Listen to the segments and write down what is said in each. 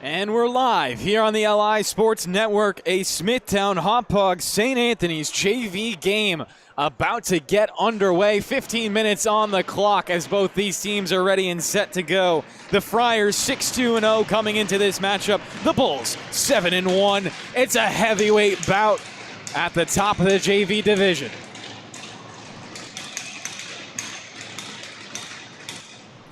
And we're live here on the LI Sports Network, a Smithtown Hauppauge St. Anthony's JV game about to get underway. 15 minutes on the clock as both these teams are ready and set to go. The Friars 6-2-0 coming into this matchup. The Bulls 7-1. It's a heavyweight bout at the top of the JV division.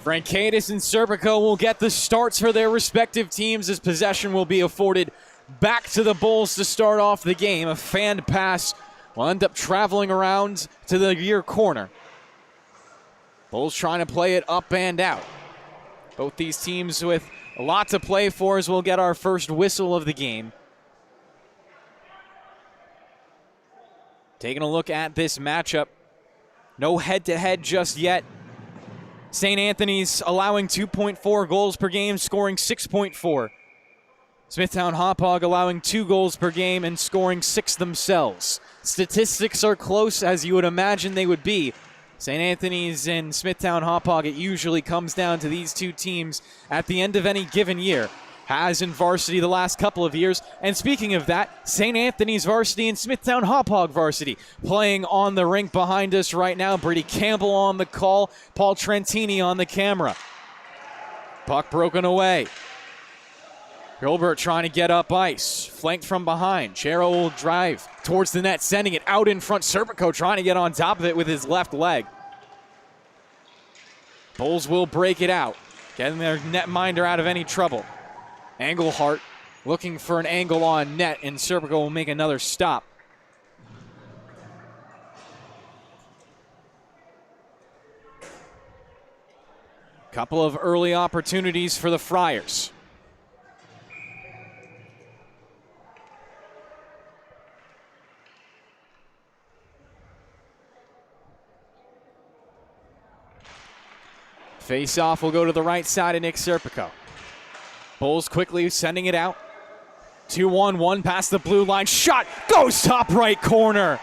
Frankaitis and Serpico will get the starts for their respective teams as possession will be afforded back to the Bulls to start off the game. A fanned pass will end up traveling around to the near corner. Bulls trying to play it up and out. Both these teams with a lot to play for as we'll get our first whistle of the game. Taking a look at this matchup. No head-to-head just yet. St. Anthony's allowing 2.4 goals per game, scoring 6.4. Smithtown Hauppauge allowing 2 goals per game and scoring 6 themselves. Statistics are close, as you would imagine they would be. St. Anthony's and Smithtown Hauppauge, it usually comes down to these two teams at the end of any given year. Has in varsity the last couple of years. And speaking of that, St. Anthony's varsity and Smithtown Hauppauge varsity playing on the rink behind us right now. Brady Campbell on the call, Paul Trentini on the camera. Puck broken away. Gilbert trying to get up ice. Flanked from behind. Chero will drive towards the net, sending it out in front. Serpico trying to get on top of it with his left leg. Bulls will break it out, getting their netminder out of any trouble. Engelhart looking for an angle on net, and Serpico will make another stop. Couple of early opportunities for the Friars. Face-off will go to the right side of Nick Serpico. Bulls quickly sending it out. 2-1-1 past the blue line. Shot goes top right corner.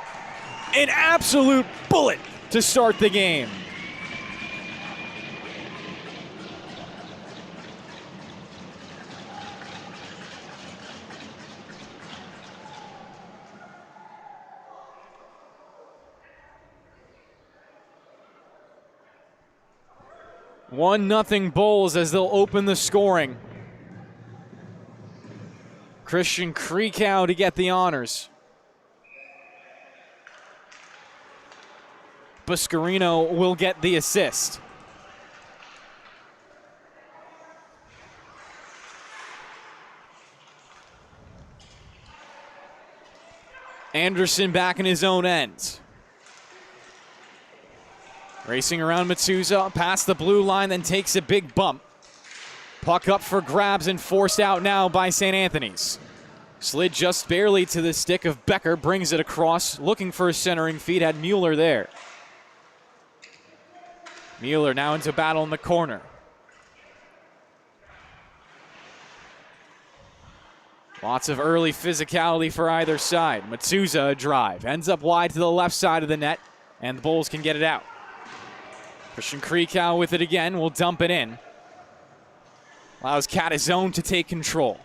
An absolute bullet to start the game. One nothing Bulls as they'll open the scoring. Christian Kriekow to get the honors. Buscarino will get the assist. Anderson back in his own end. Racing around Matsuza, past the blue line, then takes a big bump. Puck up for grabs and forced out now by St. Anthony's. Slid just barely to the stick of Becker, brings it across, looking for a centering feed, had Mueller there. Mueller now into battle in the corner. Lots of early physicality for either side. Matsuza, a drive. Ends up wide to the left side of the net, and the Bulls can get it out. Christian Krikow with it again. Will dump it in. Allows Catazone to take control.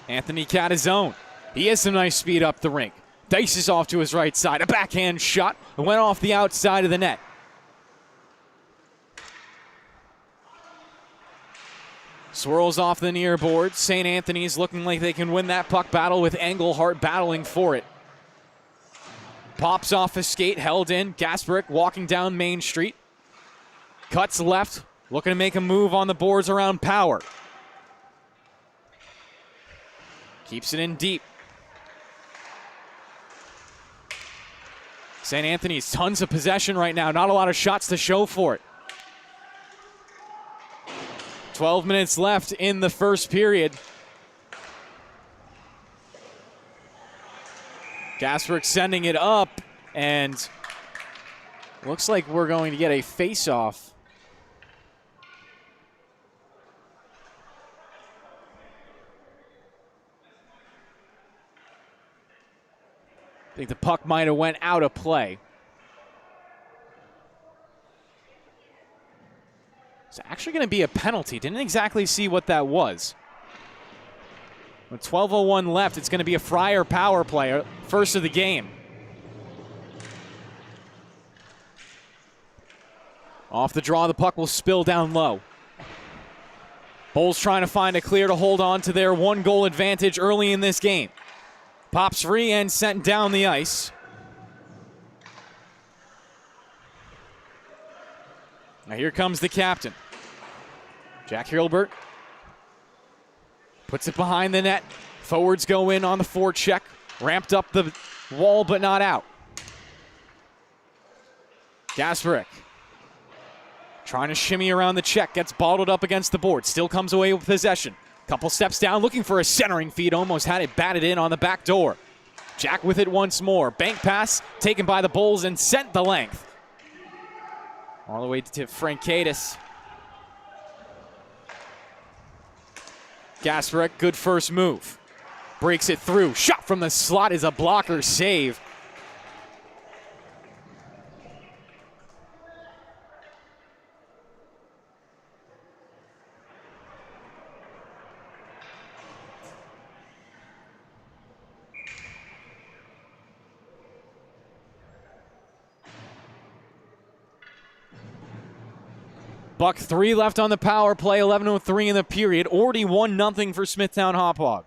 Anthony Catazone. He has some nice speed up the rink. Dices off to his right side. A backhand shot. It went off the outside of the net. Swirls off the near board. St. Anthony's looking like they can win that puck battle with Engelhart battling for it. Pops off a skate, held in. Gasbarick walking down Main Street. Cuts left, looking to make a move on the boards around Power. Keeps it in deep. St. Anthony's tons of possession right now. Not a lot of shots to show for it. 12 minutes left in the first period. Gasbarick sending it up, and looks like we're going to get a face-off. I think the puck might have went out of play. It's actually going to be a penalty. Didn't exactly see what that was. With 12:01 left, it's going to be a Friar power play, first of the game. Off the draw, the puck will spill down low. Bulls trying to find a clear to hold on to their one-goal advantage early in this game. Pops free and sent down the ice. Now here comes the captain. Jack Hilbert puts it behind the net. Forwards go in on the forecheck. Ramped up the wall, but not out. Gasbarick trying to shimmy around the check. Gets bottled up against the board. Still comes away with possession. Couple steps down, looking for a centering feed. Almost had it batted in on the back door. Jack with it once more. Bank pass taken by the Bulls and sent the length. All the way to Frankaitis. Gasbarick, good first move. Breaks it through. Shot from the slot is a blocker save. Buck 3 left on the power play, 11:03 in the period. Already 1-0 for Smithtown Hauppauge.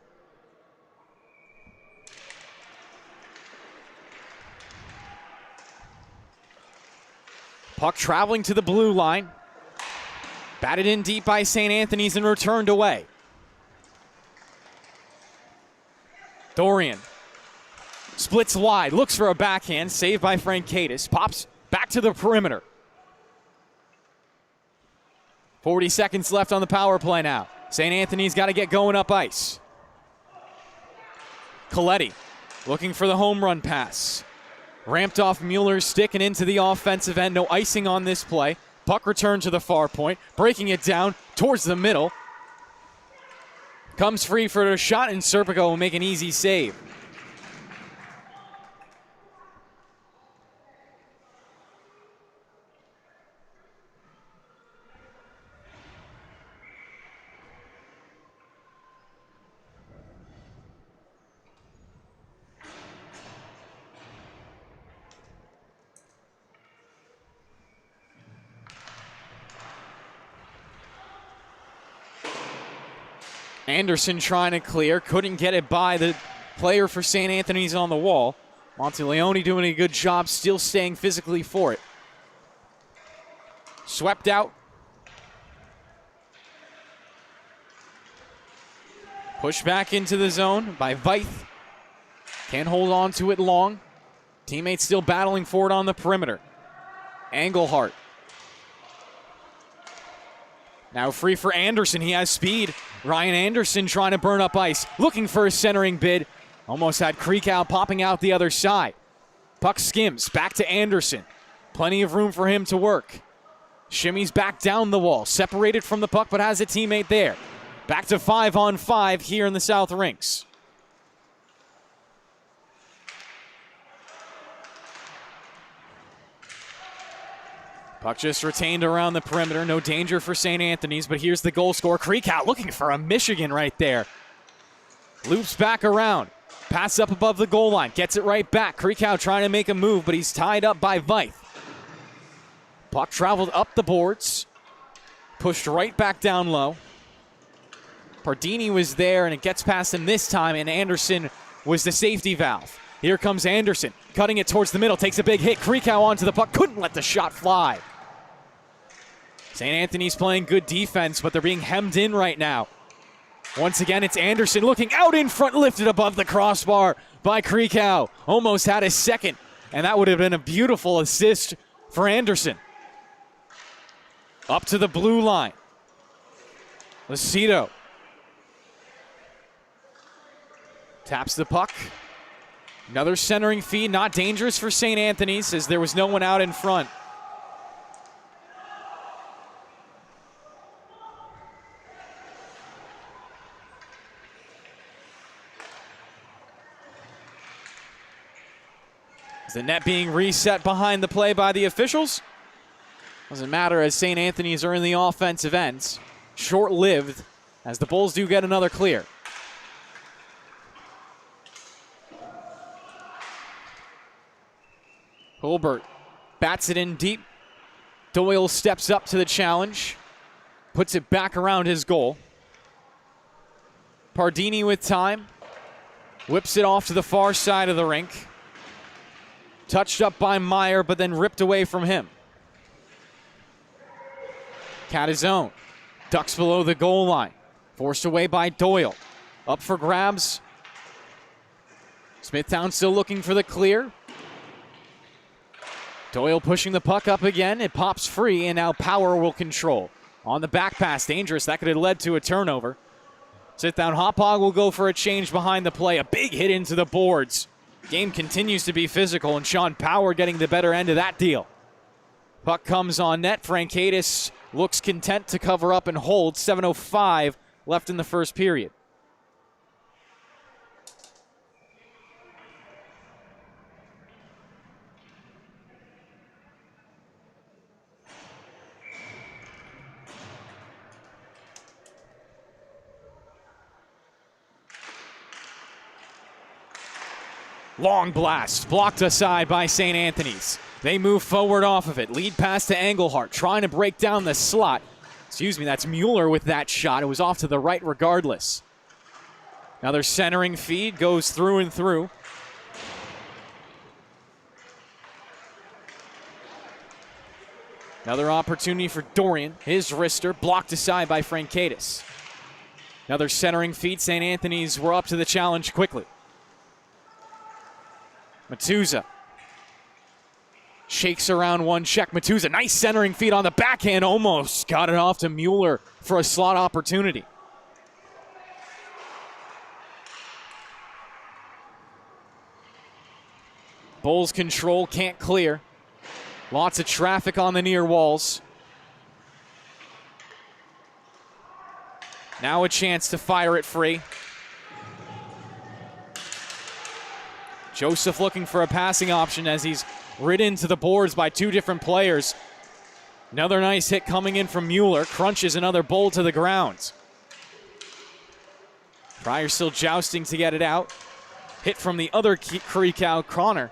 Puck traveling to the blue line. Batted in deep by St. Anthony's and returned away. Dorian splits wide, looks for a backhand, saved by Frankaitis. Pops back to the perimeter. 40 seconds left on the power play now. St. Anthony's got to get going up ice. Coletti looking for the home run pass. Ramped off Mueller's stick and into the offensive end. No icing on this play. Puck returned to the far point. Breaking it down towards the middle. Comes free for a shot, and Serpico will make an easy save. Anderson trying to clear, couldn't get it by the player for St. Anthony's on the wall. Monteleone doing a good job, still staying physically for it. Swept out. Pushed back into the zone by Veith. Can't hold on to it long. Teammates still battling for it on the perimeter. Engelhart. Now free for Anderson. He has speed. Ryan Anderson trying to burn up ice. Looking for a centering bid. Almost had Krikow popping out the other side. Puck skims. Back to Anderson. Plenty of room for him to work. Shimmies back down the wall. Separated from the puck, but has a teammate there. Back to 5-on-5 here in the South Rinks. Puck just retained around the perimeter. No danger for St. Anthony's, but here's the goal scorer. Creekout looking for a Michigan right there. Loops back around. Pass up above the goal line. Gets it right back. Creekout trying to make a move, but he's tied up by Veith. Puck traveled up the boards. Pushed right back down low. Pardini was there, and it gets past him this time, and Anderson was the safety valve. Here comes Anderson, cutting it towards the middle. Takes a big hit. Creekout onto the puck. Couldn't let the shot fly. St. Anthony's playing good defense, but they're being hemmed in right now. Once again, it's Anderson looking out in front, lifted above the crossbar by Creekout. Almost had his second, and that would have been a beautiful assist for Anderson. Up to the blue line. Lucido taps the puck. Another centering feed, not dangerous for St. Anthony's as there was no one out in front. Is the net being reset behind the play by the officials? Doesn't matter as St. Anthony's are in the offensive ends. Short-lived as the Bulls do get another clear. Holbert bats it in deep. Doyle steps up to the challenge. Puts it back around his goal. Pardini with time. Whips it off to the far side of the rink. Touched up by Meyer, but then ripped away from him. Catazone ducks below the goal line. Forced away by Doyle. Up for grabs. Smithtown still looking for the clear. Doyle pushing the puck up again. It pops free, and now Power will control. On the back pass, dangerous. That could have led to a turnover. Smithtown Hauppauge will go for a change behind the play. A big hit into the boards. Game continues to be physical, and Sean Power getting the better end of that deal. Puck comes on net. Frankaitis looks content to cover up and hold. 7:05 left in the first period. Long blast, blocked aside by St. Anthony's. They move forward off of it. Lead pass to Engelhardt, trying to break down the slot. Excuse me, that's Mueller with that shot. It was off to the right regardless. Another centering feed goes through and through. Another opportunity for Dorian. His wrister blocked aside by Frankaitis. Another centering feed. St. Anthony's were up to the challenge quickly. Matuza shakes around one check. Matuza, nice centering feed on the backhand. Almost got it off to Mueller for a slot opportunity. Bulls control, can't clear. Lots of traffic on the near walls. Now a chance to fire it free. Joseph looking for a passing option as he's ridden to the boards by two different players. Another nice hit coming in from Mueller. Crunches another Bull to the ground. Pryor still jousting to get it out. Hit from the other Creekout, Connor.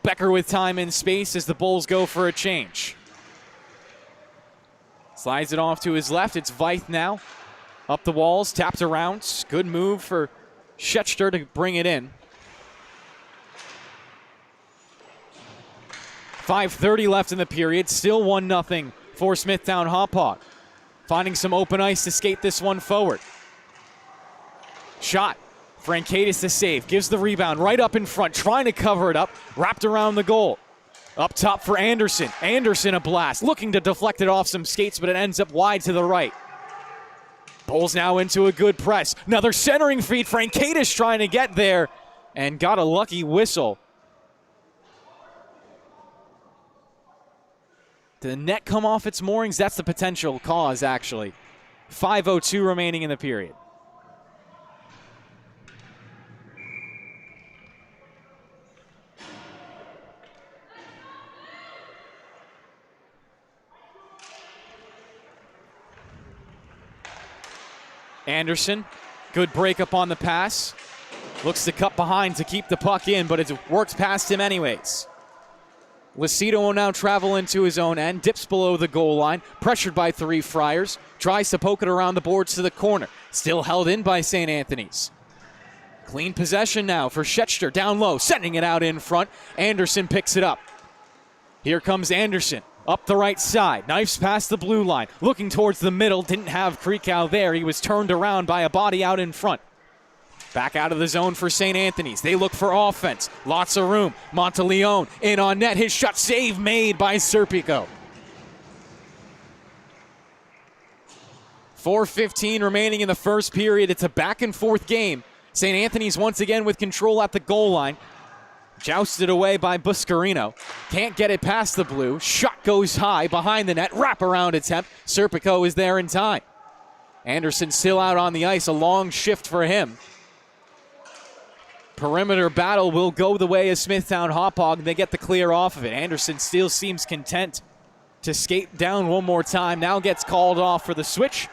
Becker with time and space as the Bulls go for a change. Slides it off to his left. It's Veith now. Up the walls, tapped around. Good move for SCHSHL to bring it in. 5:30 left in the period. Still 1-0 for Smithtown Hauppauge. Finding some open ice to skate this one forward. Shot. Frankaitis the save. Gives the rebound right up in front. Trying to cover it up. Wrapped around the goal. Up top for Anderson. Anderson a blast. Looking to deflect it off some skates, but it ends up wide to the right. Bulls now into a good press. Another centering feed. Frankaitis trying to get there and got a lucky whistle. the net come off its moorings? That's the potential cause, actually. 5:02 remaining in the period. Anderson, good break up on the pass. Looks to cut behind to keep the puck in, but it works past him anyways. Lucido will now travel into his own end, dips below the goal line, pressured by 3 Friars, tries to poke it around the boards to the corner. Still held in by St. Anthony's. Clean possession now for SCHSHL, down low, sending it out in front. Anderson picks it up. Here comes Anderson, up the right side, knifes past the blue line, looking towards the middle, didn't have Krikow there. He was turned around by a body out in front. Back out of the zone for St. Anthony's. They look for offense. Lots of room. Monteleone in on net. His shot save made by Serpico. 4:15 remaining in the first period. It's a back and forth game. St. Anthony's once again with control at the goal line. Jousted away by Buscarino. Can't get it past the blue. Shot goes high behind the net. Wraparound attempt. Serpico is there in time. Anderson still out on the ice. A long shift for him. Perimeter battle will go the way of Smithtown Hauppauge. They get the clear off of it. Anderson still seems content to skate down one more time. Now gets called off for the switch.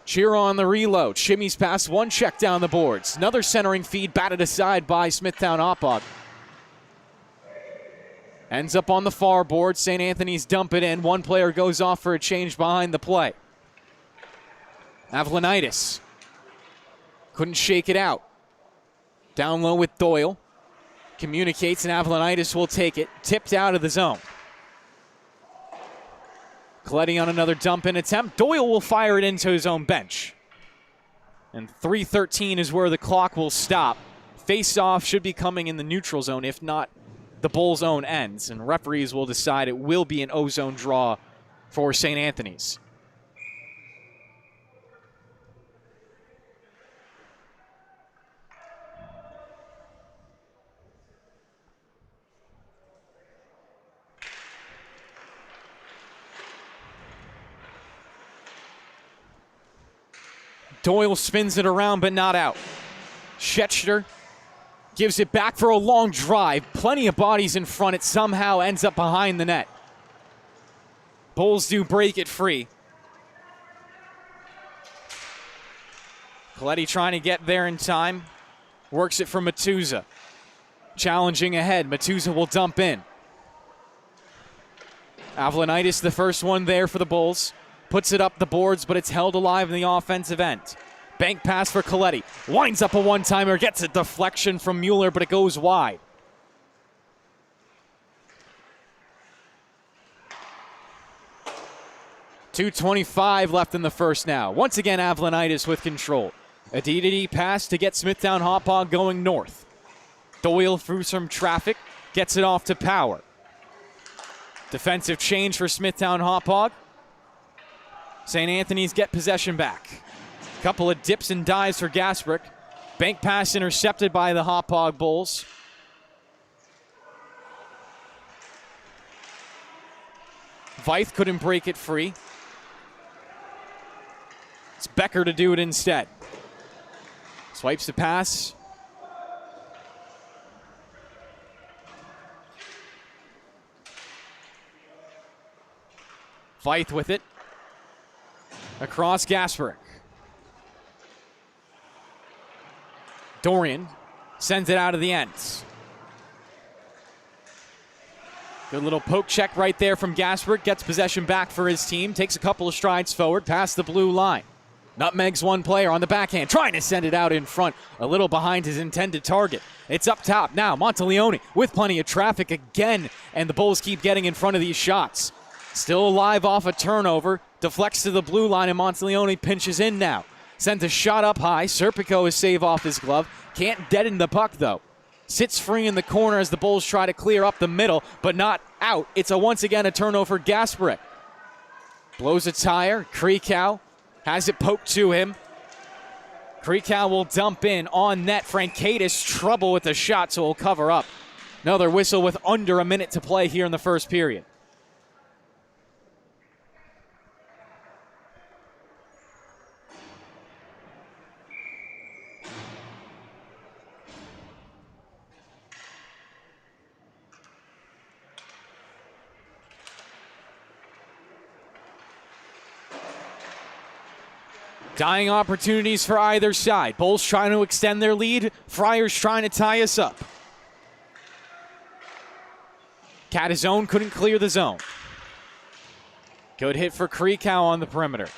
Chira on the reload. Shimmies past one check down the boards. Another centering feed batted aside by Smithtown Hauppauge. Ends up on the far board. St. Anthony's dump it in. One player goes off for a change behind the play. Avlanitis. Couldn't shake it out. Down low with Doyle. Communicates and Avlanitis will take it. Tipped out of the zone. Coletti on another dump-in attempt. Doyle will fire it into his own bench. And 3:13 is where the clock will stop. Face-off should be coming in the neutral zone, if not the Bulls' own ends. And referees will decide it will be an O-zone draw for St. Anthony's. Doyle spins it around, but not out. SCHSHL gives it back for a long drive. Plenty of bodies in front. It somehow ends up behind the net. Bulls do break it free. Coletti trying to get there in time. Works it for Matuza. Challenging ahead. Matuza will dump in. Avlanitis, the first one there for the Bulls. Puts it up the boards, but it's held alive in the offensive end. Bank pass for Coletti. Winds up a one-timer, gets a deflection from Mueller, but it goes wide. .225 left in the first now. Once again, Avlanitis with control. A D-to-D pass to get Smithtown Hauppauge going north. Doyle through some traffic, gets it off to Power. Defensive change for Smithtown Hauppauge. St. Anthony's get possession back. Couple of dips and dives for Gasbrick. Bank pass intercepted by the Hauppauge Bulls. Veith couldn't break it free. It's Becker to do it instead. Swipes the pass. Veith with it. Across Gasbrick. Dorian sends it out of the ends. Good little poke check right there from Gasbrick. Gets possession back for his team. Takes a couple of strides forward past the blue line. Nutmegs one player on the backhand. Trying to send it out in front. A little behind his intended target. It's up top now. Monteleone with plenty of traffic again. And the Bulls keep getting in front of these shots. Still alive off a turnover. Deflects to the blue line, and Monteleone pinches in now. Sends a shot up high. Serpico is save off his glove. Can't deaden the puck, though. Sits free in the corner as the Bulls try to clear up the middle, but not out. It's once again a turnover. Gasbrick blows a tire. Krikow has it poked to him. Krikow will dump in on net. Frankaitis trouble with the shot, so he'll cover up. Another whistle with under a minute to play here in the first period. Dying opportunities for either side. Bulls trying to extend their lead. Friars trying to tie us up. Catazone couldn't clear the zone. Good hit for Krekow on the perimeter.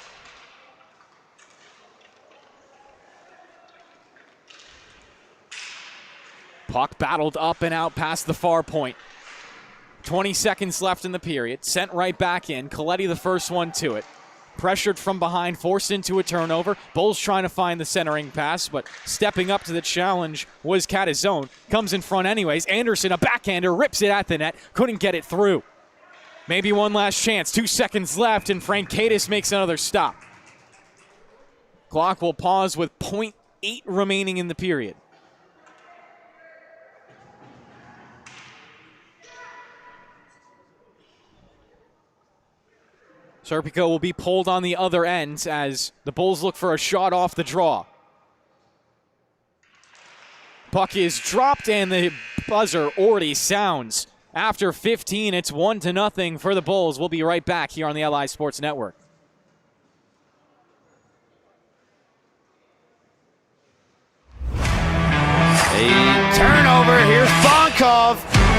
Puck battled up and out past the far point. 20 seconds left in the period. Sent right back in. Coletti the first one to it. Pressured from behind, forced into a turnover. Bulls trying to find the centering pass, but stepping up to the challenge was Catazone. Comes in front anyways. Anderson, a backhander, rips it at the net. Couldn't get it through. Maybe one last chance. 2 seconds left, and Frankaitis makes another stop. Clock will pause with .8 remaining in the period. Serpico will be pulled on the other end as the Bulls look for a shot off the draw. Puck is dropped and the buzzer already sounds. After 15, it's 1-0 for the Bulls. We'll be right back here on the LI Sports Network. A turnover. Here's Bonkov.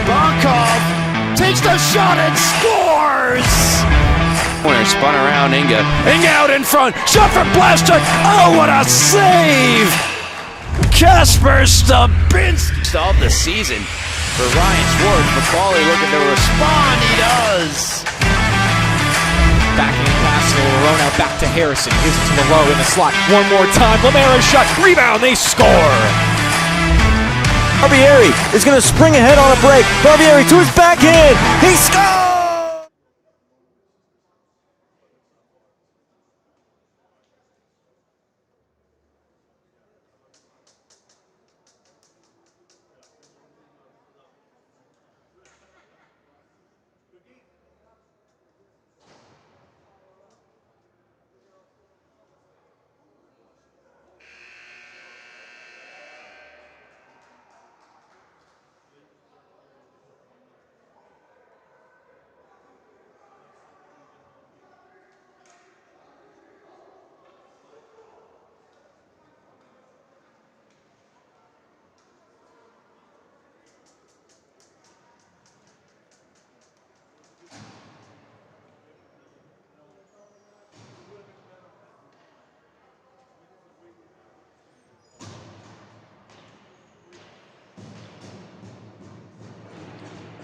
Bonkov takes the shot and scores! Winner spun around Inga. Inga out in front. Shot for Blaster. Oh, what a save! Kasper Stabinski. Of the season for Ryan Schwartz. McCauley looking to respond. He does. Backing pass to Verona, back to Harrison. Gives it to Moreau in the slot. One more time. Lemera's shot. Rebound. They score. Barbieri is going to spring ahead on a break. Barbieri to his backhand. He scores!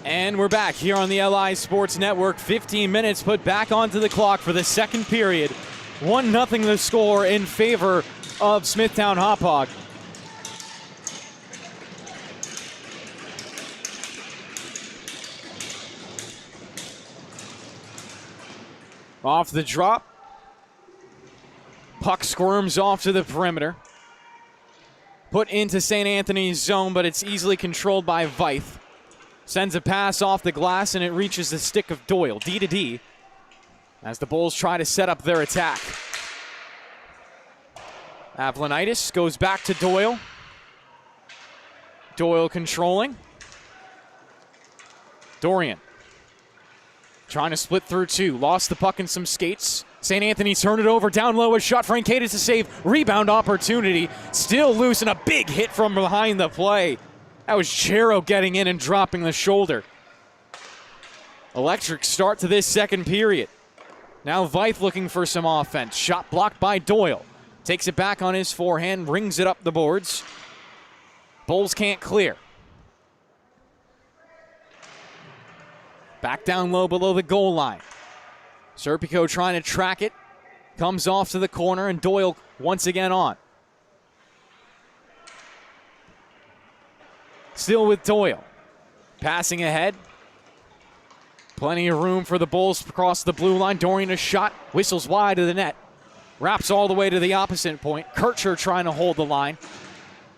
And we're back here on the LI Sports Network. 15 minutes put back onto the clock for the second period. 1-0 the score in favor of Smithtown Hauppauge. Off the drop. Puck squirms off to the perimeter. Put into St. Anthony's zone, but it's easily controlled by Veith. Sends a pass off the glass, and it reaches the stick of Doyle. D to D as the Bulls try to set up their attack. Avlonitis goes back to Doyle. Doyle controlling. Dorian trying to split through two. Lost the puck in some skates. St. Anthony turned it over. Down low, a shot. Frankaitis to save. Rebound opportunity. Still loose, and a big hit from behind the play. That was Chero getting in and dropping the shoulder. Electric start to this second period. Now Veith looking for some offense. Shot blocked by Doyle. Takes it back on his forehand, rings it up the boards. Bulls can't clear. Back down low below the goal line. Serpico trying to track it. Comes off to the corner, and Doyle once again on. Still with Doyle. Passing ahead. Plenty of room for the Bulls across the blue line. Dorian a shot. Whistles wide of the net. Wraps all the way to the opposite point. Kircher trying to hold the line.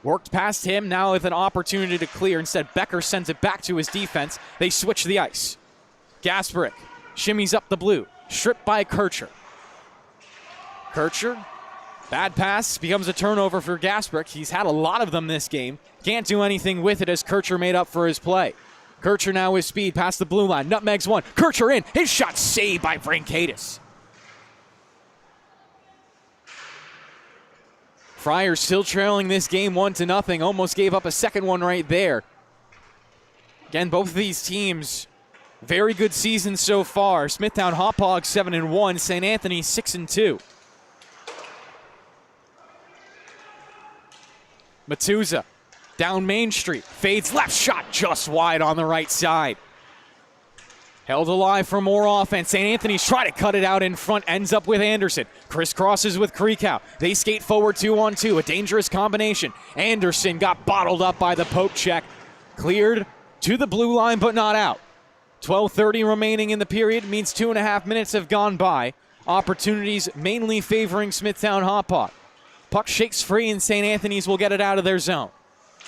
Worked past him, now with an opportunity to clear. Instead, Becker sends it back to his defense. They switch the ice. Gasparic shimmies up the blue. Stripped by Kircher. Kircher, bad pass, becomes a turnover for Gasparic. He's had a lot of them this game. Can't do anything with it as Kircher made up for his play. Kircher now with speed past the blue line. Nutmegs one. Kircher in. His shot saved by Brancatis. Friars still trailing this game 1-0. Almost gave up a second one right there. Again, both of these teams, very good season so far. Smithtown Hauppauge 7-1. St. Anthony 6-2. Matuza down Main Street. Fades left, shot just wide on the right side. Held alive for more offense. St. Anthony's trying to cut it out in front. Ends up with Anderson. Crisscrosses with Kreekow. They skate forward 2-on-2. A dangerous combination. Anderson got bottled up by the poke check. Cleared to the blue line, but not out. 12:30 remaining in the period. Means 2.5 minutes have gone by. Opportunities mainly favoring Smithtown Hauppauge. Puck shakes free, and St. Anthony's will get it out of their zone.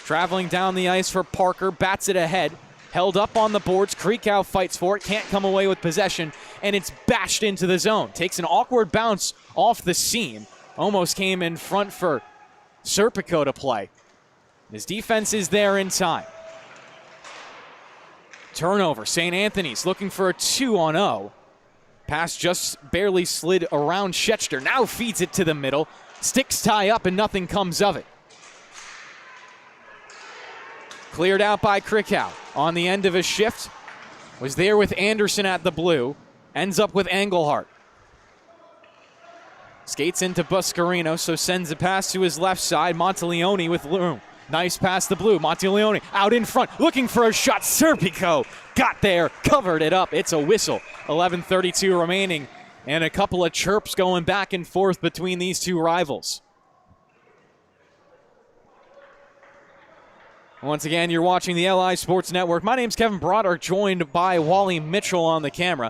Traveling down the ice for Parker. Bats it ahead. Held up on the boards. Kreekow fights for it. Can't come away with possession. And it's bashed into the zone. Takes an awkward bounce off the seam. Almost came in front for Serpico to play. His defense is there in time. Turnover. St. Anthony's looking for a 2-on-0. Pass just barely slid around Schechter. Now feeds it to the middle. Sticks tie up and nothing comes of it. Cleared out by Kreekow on the end of his shift. Was there with Anderson at the blue. Ends up with Engelhardt. Skates into Buscarino, so sends a pass to his left side. Monteleone with room. Nice pass the blue. Monteleone out in front, looking for a shot. Serpico got there, covered it up. It's a whistle. 11:32 remaining, and a couple of chirps going back and forth between these two rivals. Once again, you're watching the LI Sports Network. My name's Kevin Broderick, joined by Wally Mitchell on the camera.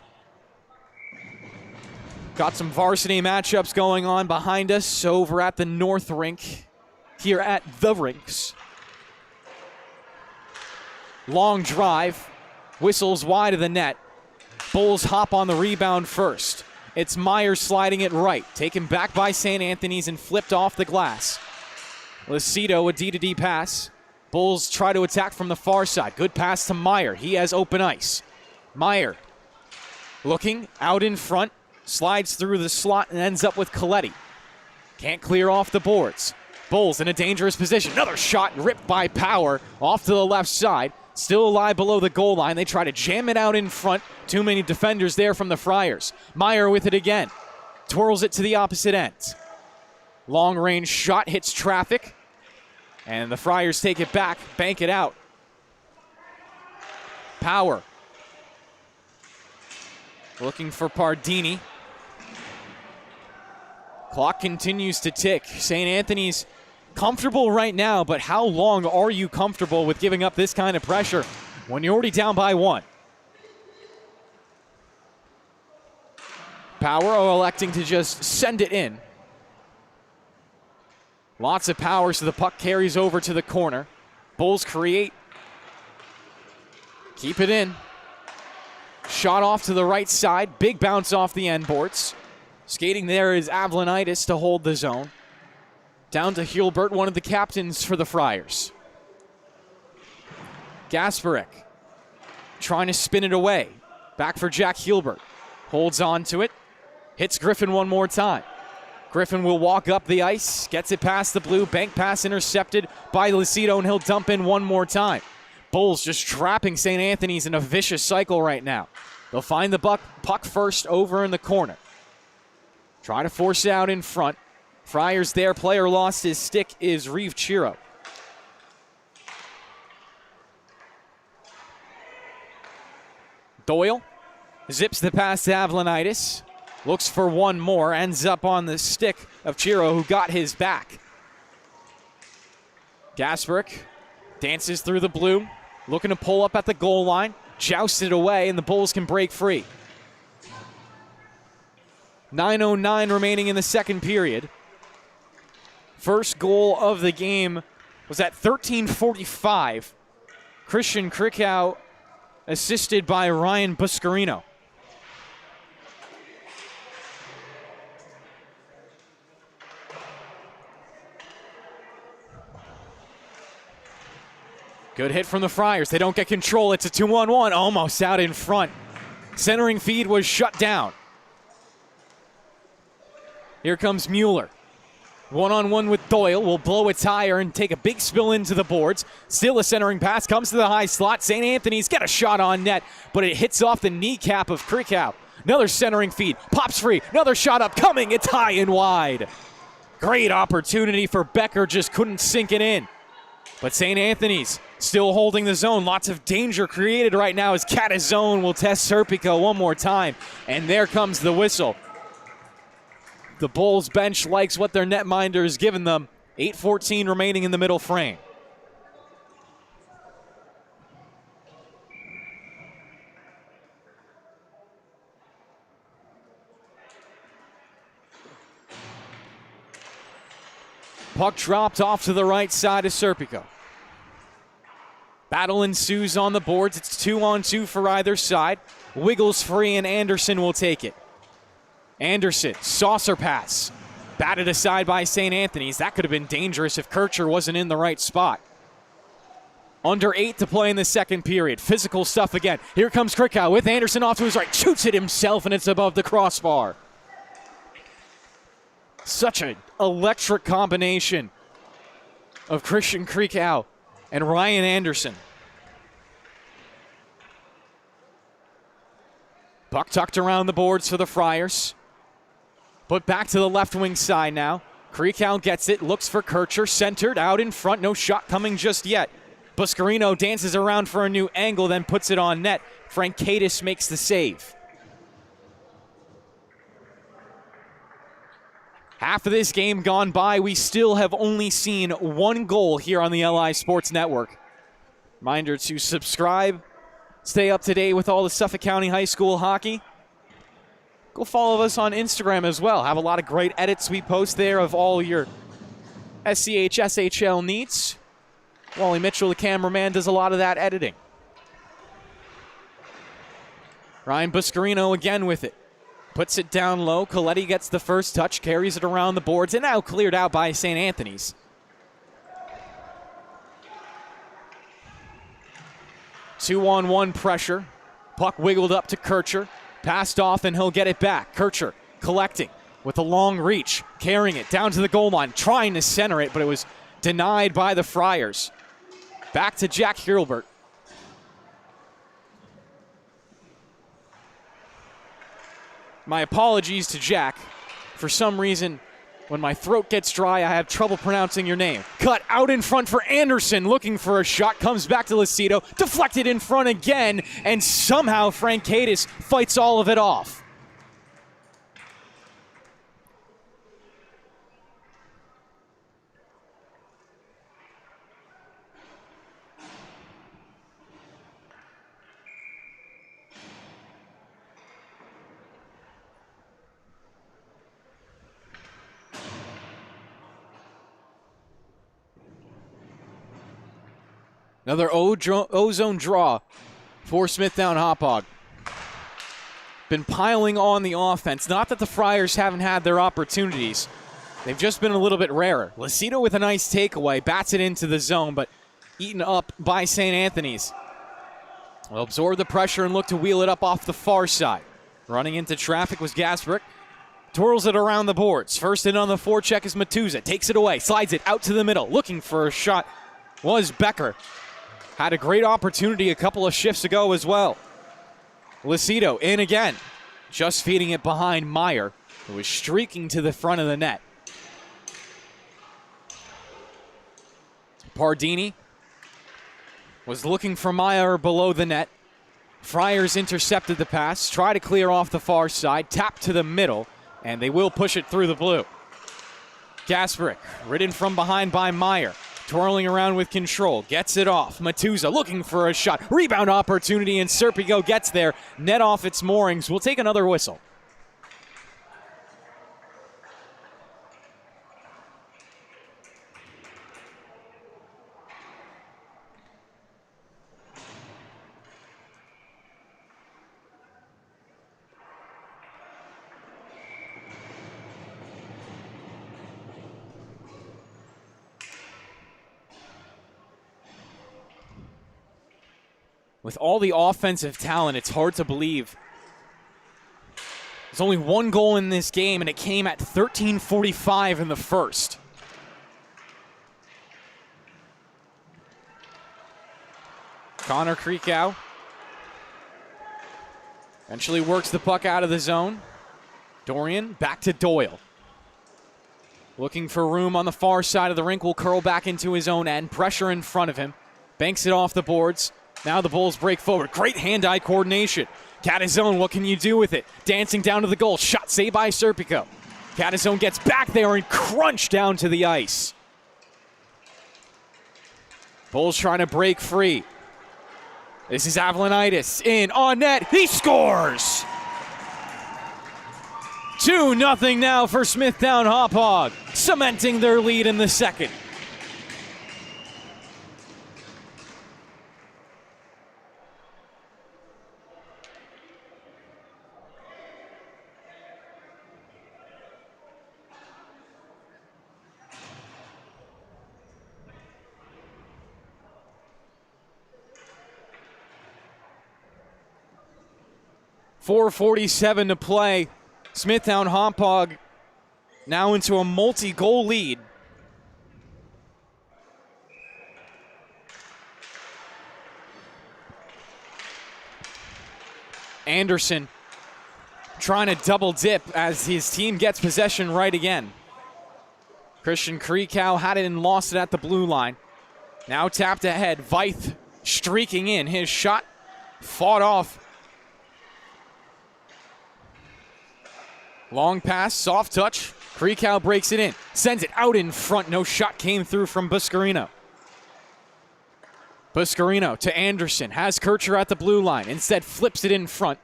Got some varsity matchups going on behind us over at the North Rink, here at the Rinks. Long drive, whistles wide of the net. Bulls hop on the rebound first. It's Myers sliding it right, taken back by St. Anthony's and flipped off the glass. Lucido, a D-to-D pass. Bulls try to attack from the far side. Good pass to Meyer. He has open ice. Meyer looking out in front, slides through the slot and ends up with Coletti. Can't clear off the boards. Bulls in a dangerous position. Another shot ripped by Power off to the left side. Still alive below the goal line. They try to jam it out in front. Too many defenders there from the Friars. Meyer with it again. Twirls it to the opposite end. Long range shot hits traffic. And the Friars take it back, bank it out. Power. Looking for Pardini. Clock continues to tick. St. Anthony's comfortable right now, but how long are you comfortable with giving up this kind of pressure when you're already down by one? Power electing to just send it in. Lots of power, so the puck carries over to the corner. Bulls create. Keep it in. Shot off to the right side. Big bounce off the end boards. Skating there is Avlonitis to hold the zone. Down to Hulbert, one of the captains for the Friars. Gasparic trying to spin it away. Back for Jack Hulbert. Holds on to it. Hits Griffin one more time. Griffin will walk up the ice, gets it past the blue, bank pass intercepted by Lucido, and he'll dump in one more time. Bulls just trapping St. Anthony's in a vicious cycle right now. They'll find the puck first over in the corner. Try to force it out in front. Friars there, player lost his stick is Reeve Chiro. Doyle zips the pass to Avlonitis. Looks for one more, ends up on the stick of Chiro, who got his back. Gasparic dances through the blue, looking to pull up at the goal line, jousted away, and the Bulls can break free. 9:09 remaining in the second period. First goal of the game was at 13:45. Christian Krikow assisted by Ryan Buscarino. Good hit from the Friars. They don't get control. It's a 2-on-1, almost out in front. Centering feed was shut down. Here comes Mueller. One-on-one with Doyle. Will blow a tire and take a big spill into the boards. Still a centering pass. Comes to the high slot. St. Anthony's got a shot on net, but it hits off the kneecap of Krikow. Another centering feed. Pops free. Another shot up coming. It's high and wide. Great opportunity for Becker. Just couldn't sink it in. But St. Anthony's still holding the zone. Lots of danger created right now as Catazone will test Serpico one more time. And there comes the whistle. The Bulls bench likes what their netminder has given them. 8:14 remaining in the middle frame. Puck dropped off to the right side of Serpico. Battle ensues on the boards. It's 2-on-2 for either side. Wiggles free and Anderson will take it. Anderson, saucer pass. Batted aside by St. Anthony's. That could have been dangerous if Kircher wasn't in the right spot. Under 8 to play in the second period. Physical stuff again. Here comes Krikow with Anderson off to his right. Shoots it himself and it's above the crossbar. Such an electric combination of Christian Krikow and Ryan Anderson. Puck tucked around the boards for the Friars. Put back to the left wing side now. Krikow gets it, looks for Kircher, centered out in front. No shot coming just yet. Buscarino dances around for a new angle, then puts it on net. Frankaitis makes the save. Half of this game gone by, we still have only seen one goal here on the LI Sports Network. Reminder to subscribe, stay up to date with all the Suffolk County High School hockey. Go follow us on Instagram as well. Have a lot of great edits we post there of all your SCHSHL needs. Wally Mitchell, the cameraman, does a lot of that editing. Ryan Buscarino again with it. Puts it down low. Coletti gets the first touch, carries it around the boards, and now cleared out by St. Anthony's. Two-on-one pressure. Puck wiggled up to Kircher. Passed off, and he'll get it back. Kircher collecting with a long reach, carrying it down to the goal line, trying to center it, but it was denied by the Friars. Back to Jack Hurlbert. My apologies to Jack. For some reason, when my throat gets dry, I have trouble pronouncing your name. Cut out in front for Anderson, looking for a shot. Comes back to Lucido, deflected in front again, and somehow Frankaitis fights all of it off. Another O-zone draw for Smithtown Hauppauge. Been piling on the offense. Not that the Friars haven't had their opportunities. They've just been a little bit rarer. Lucido with a nice takeaway. Bats it into the zone, but eaten up by St. Anthony's. Will absorb the pressure and look to wheel it up off the far side. Running into traffic was Gasbrook. Twirls it around the boards. First in on the forecheck is Matuza. Takes it away. Slides it out to the middle. Looking for a shot was Becker. Had a great opportunity a couple of shifts ago as well. Lucido in again. Just feeding it behind Meyer, who was streaking to the front of the net. Pardini was looking for Meyer below the net. Friars intercepted the pass, try to clear off the far side, tap to the middle, and they will push it through the blue. Gasbrook, ridden from behind by Meyer. Twirling around with control, gets it off. Matuza looking for a shot. Rebound opportunity, and Serpico gets there. Net off its moorings. We'll take another whistle. With all the offensive talent, it's hard to believe. There's only one goal in this game, and it came at 13:45 in the first. Connor Krikow eventually works the puck out of the zone. Dorian back to Doyle. Looking for room on the far side of the rink, will curl back into his own end. Pressure in front of him. Banks it off the boards. Now the Bulls break forward. Great hand-eye coordination. Catazone, what can you do with it? Dancing down to the goal. Shot saved by Serpico. Catazone gets back there and crunched down to the ice. Bulls trying to break free. This is Avlonitis in on net. He scores! 2-0 now for Smithtown Hauppauge, cementing their lead in the second. .447 to play. Smithtown Hauppauge now into a multi-goal lead. Anderson trying to double dip as his team gets possession right again. Christian Krikow had it and lost it at the blue line. Now tapped ahead. Veith streaking in. His shot fought off. Long pass, soft touch. Krikow breaks it in. Sends it out in front. No shot came through from Buscarino. Buscarino to Anderson. Has Kircher at the blue line. Instead flips it in front.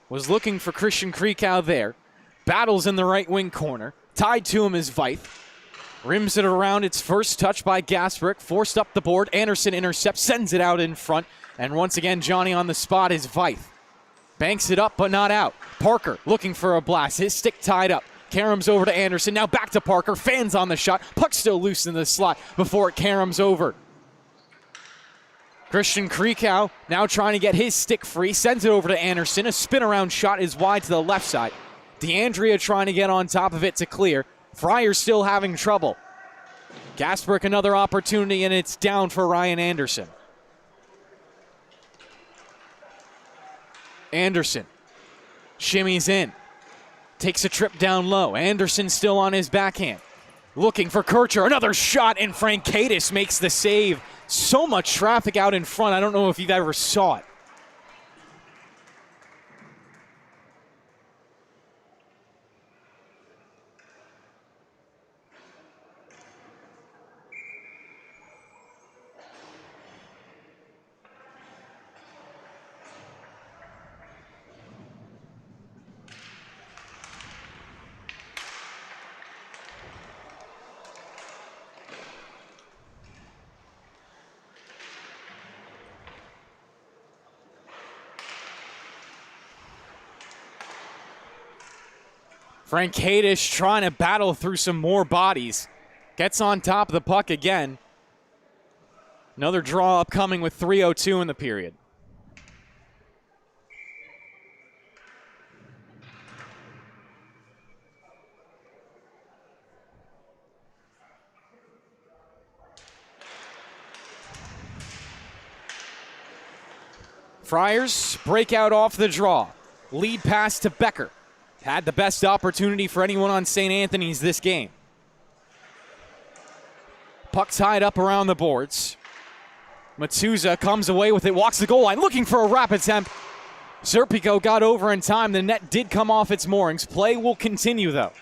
Was looking for Christian Krikow there. Battles in the right wing corner. Tied to him is Veith. Rims it around. Its first touch by Gasbrook. Forced up the board. Anderson intercepts. Sends it out in front. And once again, Johnny on the spot is Veith. Banks it up, but not out. Parker looking for a blast. His stick tied up. Karams over to Anderson. Now back to Parker. Fans on the shot. Puck still loose in the slot before it Karams over. Christian Krikow now trying to get his stick free. Sends it over to Anderson. A spin around shot is wide to the left side. DeAndrea trying to get on top of it to clear. Fryer still having trouble. Gasbrook another opportunity, and it's down for Ryan Anderson. Anderson shimmies in. Takes a trip down low. Anderson still on his backhand. Looking for Kircher. Another shot, and Frankaitis makes the save. So much traffic out in front. I don't know if you've ever saw it. Frankaitis trying to battle through some more bodies. Gets on top of the puck again. Another draw upcoming with 3:02 in the period. Friars break out off the draw. Lead pass to Becker. Had the best opportunity for anyone on St. Anthony's this game. Puck tied up around the boards. Matuza comes away with it, walks the goal line, looking for a wrap attempt. Serpico got over in time. The net did come off its moorings. Play will continue, though.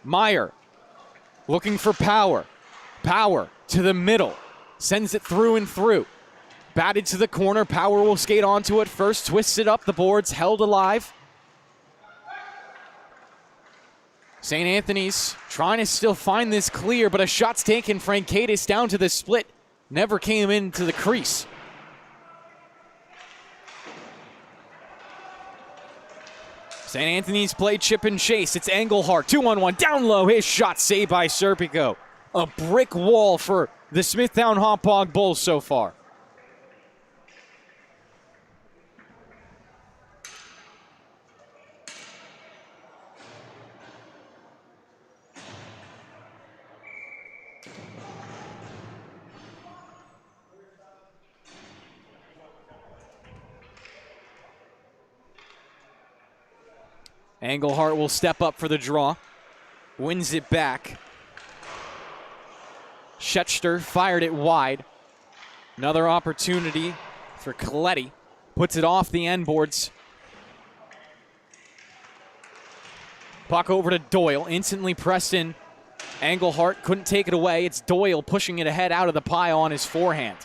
Meyer looking for Power. Power to the middle. Sends it through and through. Batted to the corner. Power will skate onto it first. Twists it up the boards. Held alive. St. Anthony's trying to still find this clear, but a shot's taken. Frankaitis down to the split. Never came into the crease. St. Anthony's play chip and chase. It's Engelhardt. 2-on-1. Down low. His shot saved by Serpico. A brick wall for the Smithtown Hauppauge Bulls so far. Engelhart will step up for the draw. Wins it back. Schechter fired it wide. Another opportunity for Coletti. Puts it off the end boards. Puck over to Doyle. Instantly pressed in. Engelhart couldn't take it away. It's Doyle pushing it ahead out of the pile on his forehand.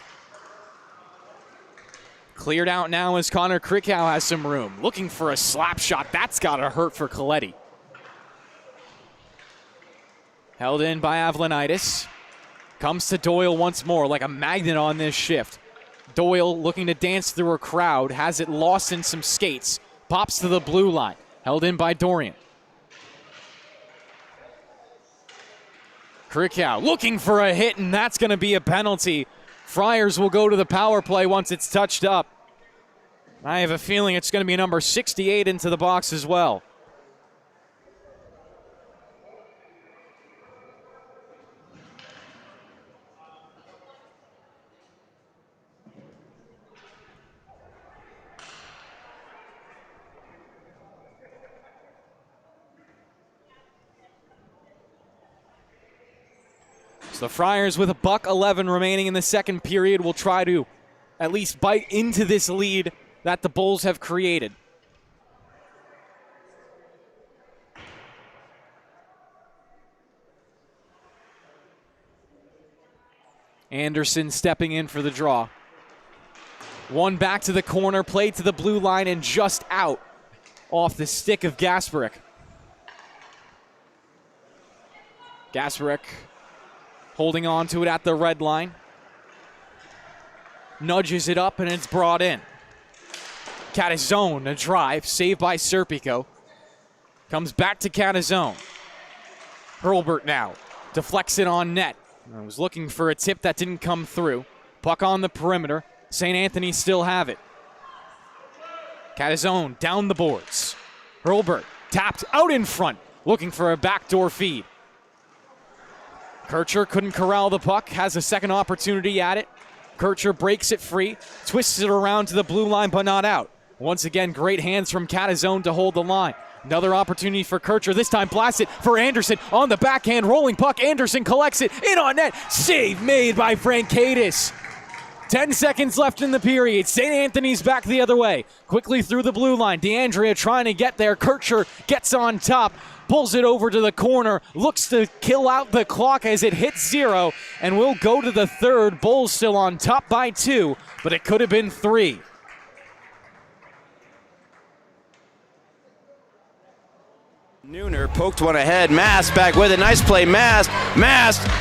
Cleared out now as Connor Krikow has some room. Looking for a slap shot. That's got to hurt for Coletti. Held in by Avlonitis. Comes to Doyle once more like a magnet on this shift. Doyle looking to dance through a crowd. Has it lost in some skates. Pops to the blue line. Held in by Dorian. Krikow looking for a hit, and that's going to be a penalty. Friars will go to the power play once it's touched up. I have a feeling it's going to be number 68 into the box as well. So the Friars with $1:11 remaining in the second period will try to at least bite into this lead that the Bulls have created. Anderson stepping in for the draw. One back to the corner, played to the blue line and just out off the stick of Gasparic. Gasparic holding on to it at the red line. Nudges it up and it's brought in. Catazone, a drive, saved by Serpico. Comes back to Catazone. Hurlbert now deflects it on net. I was looking for a tip that didn't come through. Puck on the perimeter. St. Anthony still have it. Catazone down the boards. Hurlbert tapped out in front, looking for a backdoor feed. Kircher couldn't corral the puck, has a second opportunity at it. Kircher breaks it free, twists it around to the blue line, but not out. Once again, great hands from Catazone to hold the line. Another opportunity for Kircher, this time blasts it for Anderson. On the backhand, rolling puck, Anderson collects it, in on net. Save made by Frankaitis. 10 seconds left in the period. St. Anthony's back the other way. Quickly through the blue line. DeAndrea trying to get there. Kircher gets on top. Pulls it over to the corner. Looks to kill out the clock as it hits 0. And we'll go to the third. Bulls still on top by 2. But it could have been 3. Nooner poked one ahead. Mast back with it. Nice play. Mast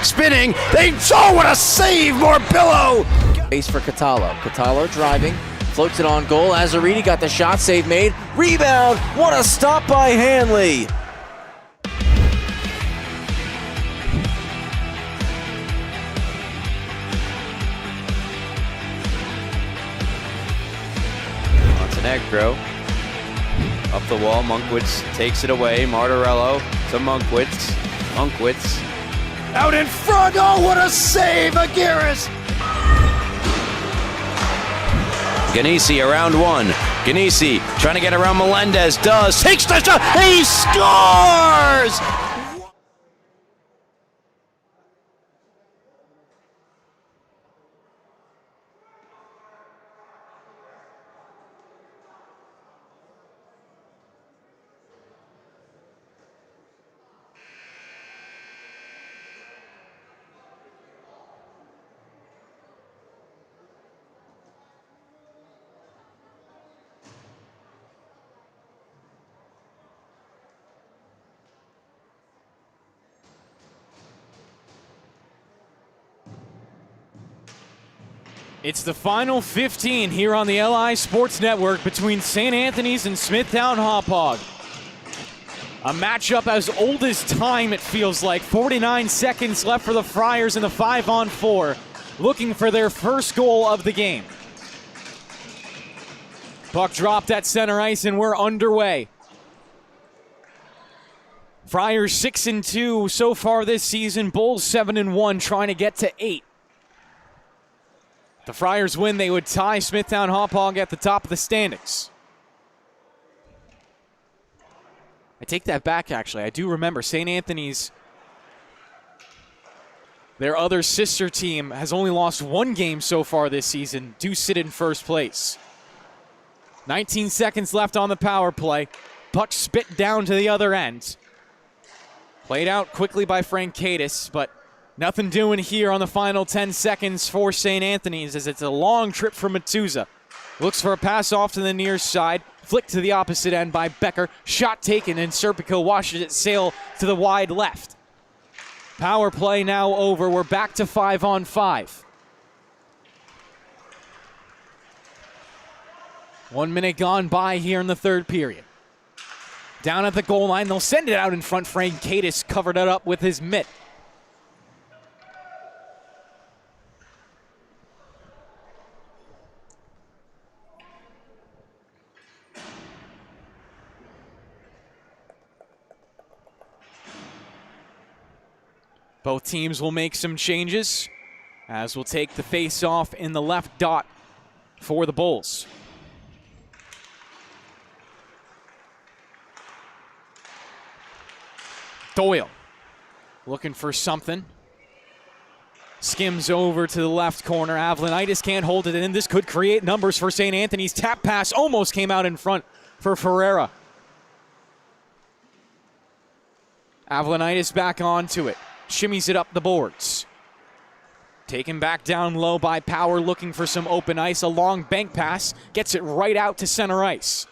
spinning. What a save. Morbillo. Base for Catalo. Catalo driving. Floats it on goal. Azariti got the shot. Save made. Rebound. What a stop by Hanley. Montenegro. Up the wall, Monkwitz takes it away. Martorello to Monkwitz. Monkwitz out in front. Oh, what a save, Aguirres! Ganesi around one. Ganesi trying to get around Melendez. Takes the shot. He scores! It's the final 15 here on the LI Sports Network between St. Anthony's and Smithtown Hauppauge. A matchup as old as time, it feels like. 49 seconds left for the Friars in the 5-on-4, looking for their first goal of the game. Puck dropped at center ice and we're underway. Friars 6-2 so far this season. Bulls 7-1, trying to get to 8. The Friars win, they would tie Smithtown Hauppauge at the top of the standings. I take that back, actually. I do remember St. Anthony's, their other sister team, has only lost one game so far this season. Do sit in first place. 19 seconds left on the power play. Puck spit down to the other end. Played out quickly by Frankaitis, but nothing doing here on the final 10 seconds for St. Anthony's as it's a long trip for Matuza. Looks for a pass off to the near side. Flicked to the opposite end by Becker. Shot taken, and Serpico washes it sail to the wide left. Power play now over. We're back to 5-on-5. 1 minute gone by here in the third period. Down at the goal line, they'll send it out in front. Frankaitis covered it up with his mitt. Both teams will make some changes, as we'll take the face-off in the left dot for the Bulls. Doyle looking for something. Skims over to the left corner. Avlonitis can't hold it in. This could create numbers for St. Anthony's. Tap pass almost came out in front for Ferreira. Avlonitis back onto it. Shimmies it up the boards. Taken back down low by Power, looking for some open ice. A long bank pass. Gets it right out to center ice.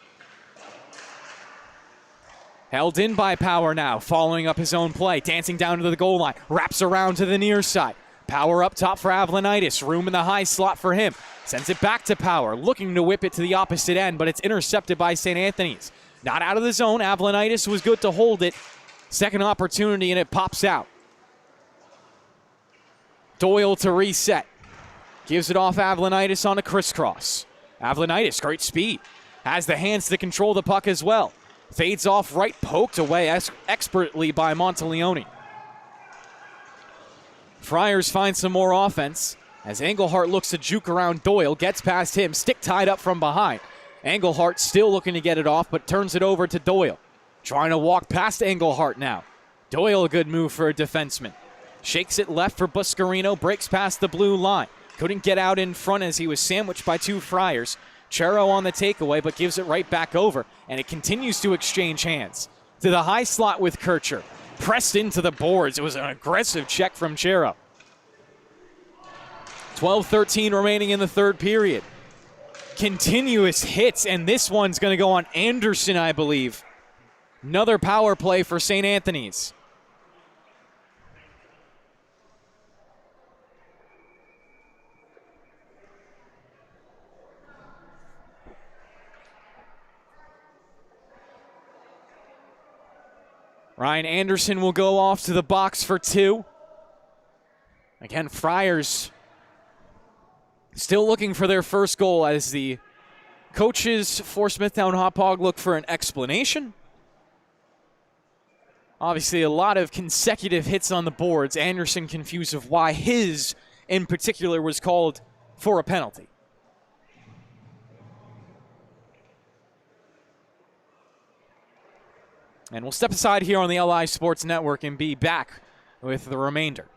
Held in by Power now, following up his own play. Dancing down to the goal line. Wraps around to the near side. Power up top for Avlonitis. Room in the high slot for him. Sends it back to Power, looking to whip it to the opposite end, but it's intercepted by St. Anthony's. Not out of the zone. Avlonitis was good to hold it. Second opportunity, and it pops out. Doyle to reset. Gives it off Avlonitis on a crisscross. Avlonitis, great speed. Has the hands to control the puck as well. Fades off right, poked away expertly by Monteleone. Friars find some more offense as Engelhardt looks to juke around Doyle. Gets past him, stick tied up from behind. Engelhardt still looking to get it off, but turns it over to Doyle. Trying to walk past Engelhardt now. Doyle, a good move for a defenseman. Shakes it left for Buscarino, breaks past the blue line. Couldn't get out in front as he was sandwiched by two Friars. Chero on the takeaway, but gives it right back over, and it continues to exchange hands. To the high slot with Kircher. Pressed into the boards. It was an aggressive check from Chero. 12-13 remaining in the third period. Continuous hits, and this one's going to go on Anderson, I believe. Another power play for St. Anthony's. Ryan Anderson will go off to the box for two. Again, Friars still looking for their first goal as the coaches for Smithtown Hauppauge look for an explanation. Obviously, a lot of consecutive hits on the boards. Anderson confused of why his, in particular, was called for a penalty. And we'll step aside here on the LI Sports Network and be back with the remainder.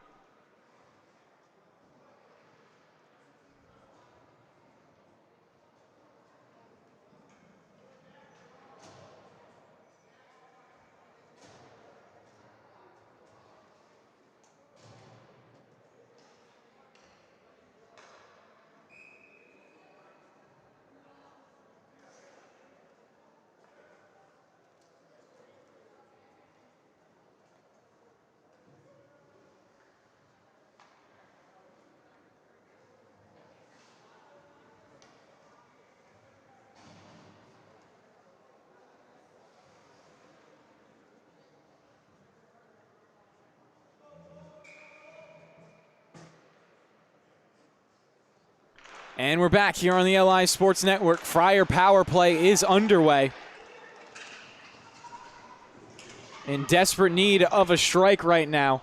And we're back here on the LI Sports Network. Friar power play is underway. In desperate need of a strike right now.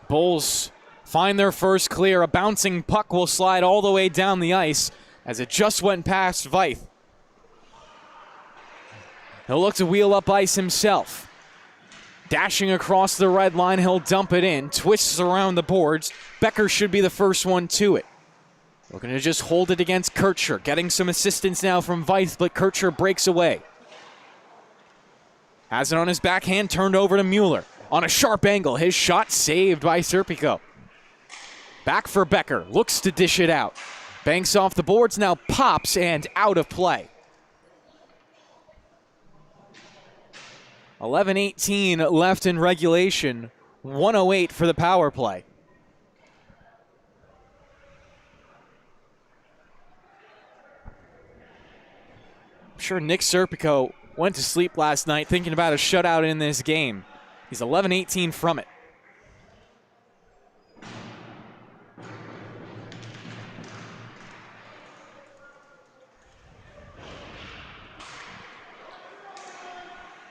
Bulls find their first clear. A bouncing puck will slide all the way down the ice. as it just went past Veith. He'll look to wheel up ice himself. Dashing across the red line, he'll dump it in, twists around the boards. Becker should be the first one to it. Looking to just hold it against Kircher, getting some assistance now from Veith, but Kircher breaks away. Has it on his backhand, turned over to Mueller. On a sharp angle, his shot saved by Serpico. Back for Becker, looks to dish it out. Banks off the boards, now pops and out of play. 11:18 left in regulation, 1:08 for the power play. I'm sure Nick Serpico went to sleep last night thinking about a shutout in this game. He's 11:18 from it.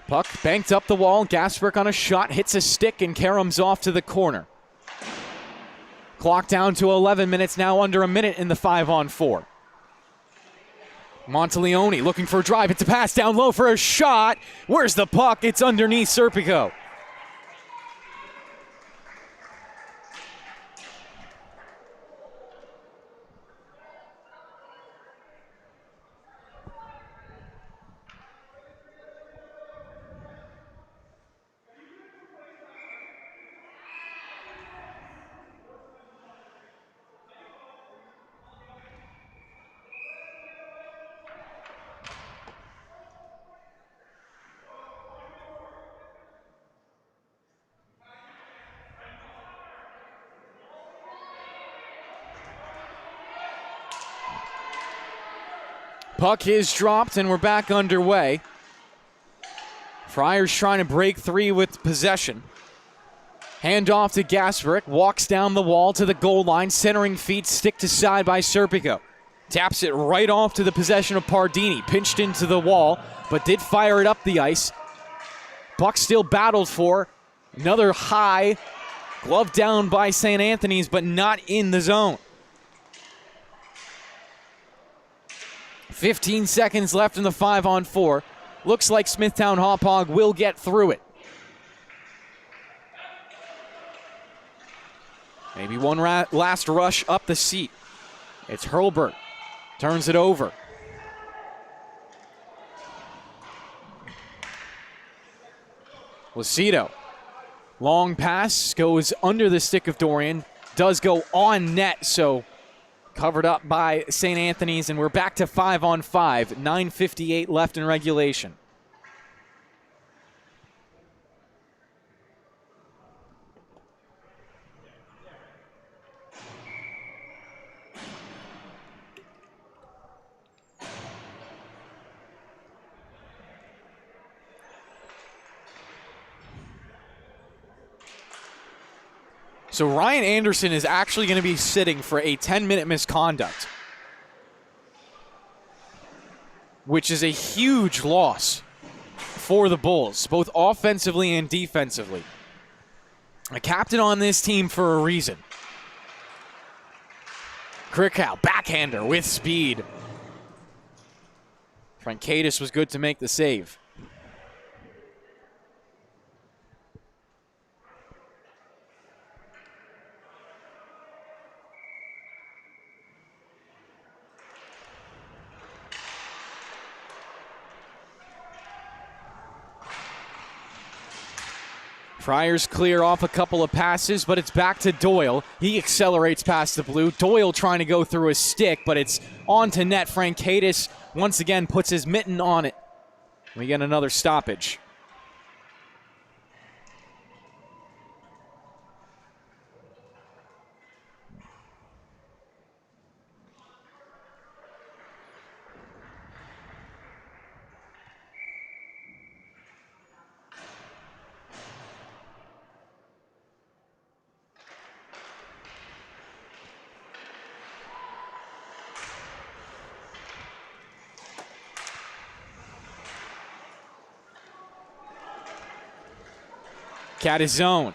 Puck banked up the wall. Gasbrook on a shot, hits a stick, and Karams off to the corner. Clock down to 11 minutes now, under a minute in the 5-on-4. Monteleone looking for a drive. It's a pass down low for a shot. Where's the puck? It's underneath Serpico. Puck is dropped and we're back underway. Friars trying to break free with possession. Hand off to Gasbrook, walks down the wall to the goal line, centering feet, stick to side by Serpico. Taps it right off to the possession of Pardini, pinched into the wall, but did fire it up the ice. Puck still battled for. Another high, glove down by St. Anthony's, but not in the zone. 15 seconds left in the 5-on-4. Looks like Smithtown Hauppauge will get through it. Maybe one last rush up the seat. It's Hurlburt. Turns it over. Lucido. Long pass goes under the stick of Dorian. Does go on net, so covered up by St. Anthony's, and we're back to 5-on-5. 9:58 left in regulation. So Ryan Anderson is actually going to be sitting for a 10-minute misconduct, which is a huge loss for the Bulls, both offensively and defensively. A captain on this team for a reason. Krikow, backhander with speed. Frankaitis was good to make the save. Friars clear off a couple of passes, but it's back to Doyle. He accelerates past the blue. Doyle trying to go through a stick, but it's on to net. Frankaitis once again puts his mitten on it. We get another stoppage. Cat is zone.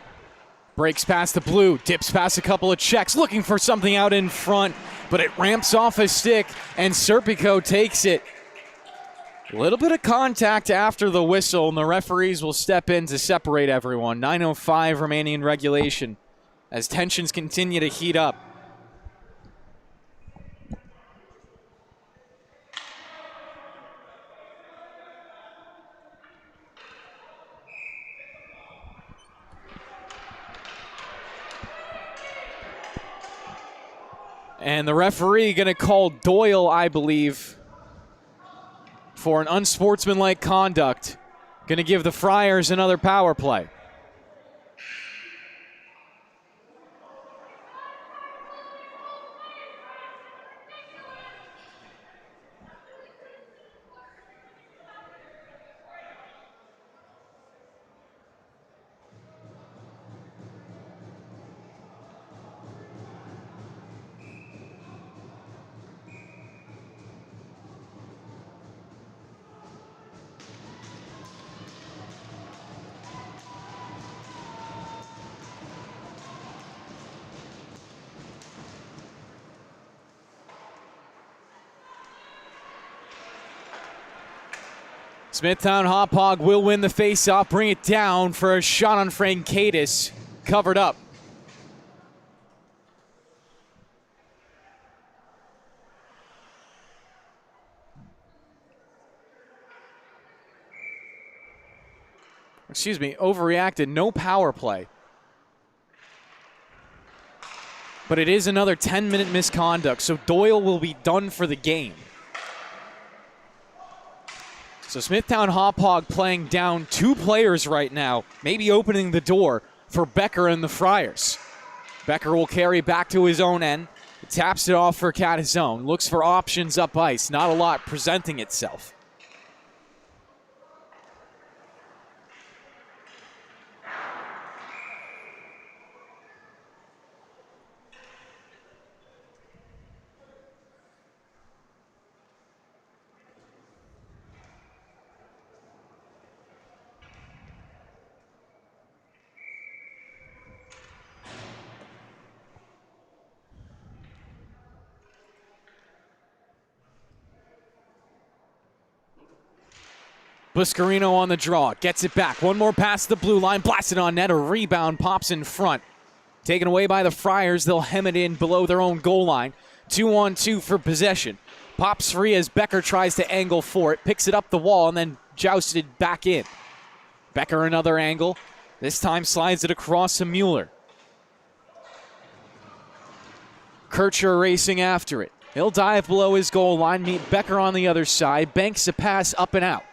Breaks past the blue, dips past a couple of checks, looking for something out in front. but it ramps off his stick, and Serpico takes it. A little bit of contact after the whistle, and the referees will step in to separate everyone. 9:05 remaining in regulation as tensions continue to heat up. And the referee going to call Doyle, I believe, for an unsportsmanlike conduct. Going to give the Friars another power play. Smithtown Hauppauge will win the face-off, bring it down for a shot on Frankaitis, covered up. Excuse me, overreacted, no power play. But it is another 10-minute misconduct, so Doyle will be done for the game. So Smithtown Hauppauge playing down 2 players right now, maybe opening the door for Becker and the Friars. Becker will carry back to his own end, taps it off for Catazone, looks for options up ice, not a lot presenting itself. Buscarino on the draw, gets it back. One more pass to the blue line, blasted on net. A rebound pops in front. Taken away by the Friars. They'll hem it in below their own goal line. 2-on-2 for possession. Pops free as Becker tries to angle for it. Picks it up the wall and then jousted back in. Becker another angle. This time slides it across to Mueller. Kircher racing after it. He'll dive below his goal line, meet Becker on the other side. Banks a pass up and out.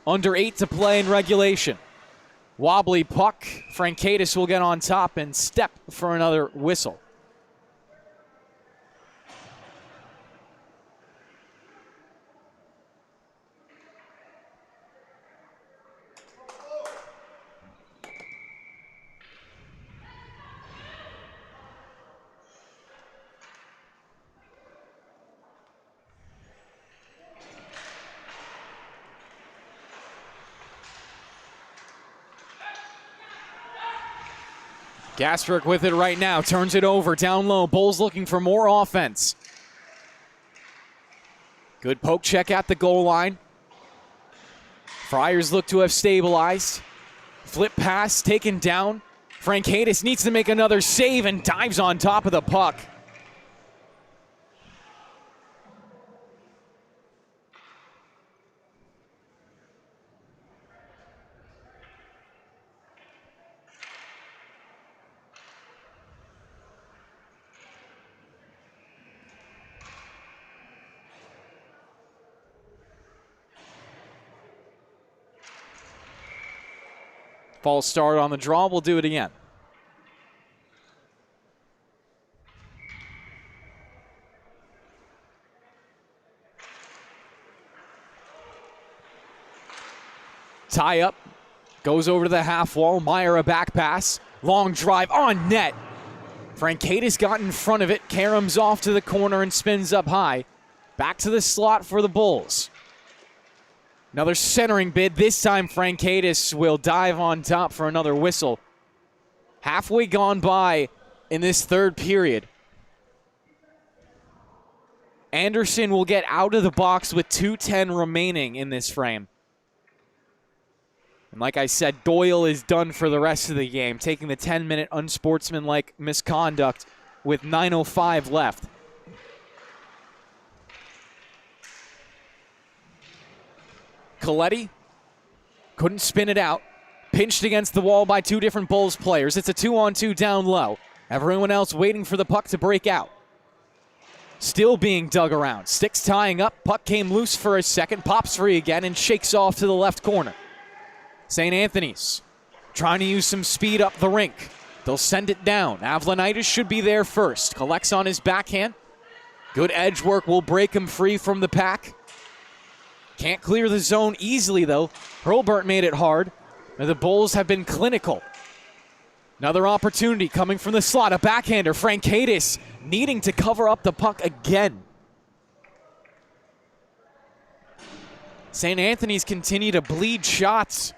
Under 8 to play in regulation. Wobbly puck. Frankaitis will get on top and step for another whistle. Gasbrook with it right now, turns it over, down low. Bulls looking for more offense. Good poke check at the goal line. Friars look to have stabilized. Flip pass taken down. Frankaitis needs to make another save and dives on top of the puck. False start on the draw. We'll do it again. Tie up. Goes over to the half wall. Meyer a back pass. Long drive on net. Frankaitis got in front of it. Karam's off to the corner and spins up high. Back to the slot for the Bulls. Another centering bid. This time Frankaitis will dive on top for another whistle. Halfway gone by in this third period. Anderson will get out of the box with 2:10 remaining in this frame. And like I said, Doyle is done for the rest of the game, taking the 10-minute unsportsmanlike misconduct with 9:05 left. Coletti couldn't spin it out. Pinched against the wall by two different Bulls players. It's a 2-on-2 down low. Everyone else waiting for the puck to break out. Still being dug around. Sticks tying up. Puck came loose for a second. Pops free again and shakes off to the left corner. St. Anthony's trying to use some speed up the rink. They'll send it down. Avlanitis should be there first. Collects on his backhand. Good edge work will break him free from the pack. Can't clear the zone easily, though. Hurlburt made it hard. The Bulls have been clinical. Another opportunity coming from the slot. A backhander. Frankaitis needing to cover up the puck again. St. Anthony's continue to bleed shots.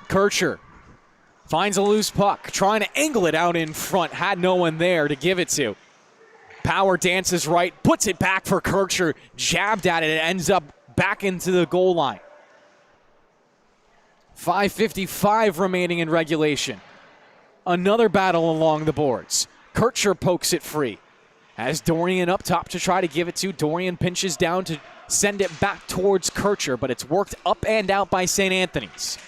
Kircher finds a loose puck, trying to angle it out in front. Had no one there to give it to. Power dances right, puts it back for Kircher. Jabbed at it, it ends up back into the goal line. 5:55 remaining in regulation. Another battle along the boards. Kircher pokes it free. Has Dorian up top to try to give it to. Dorian pinches down to send it back towards Kircher, but it's worked up and out by St. Anthony's.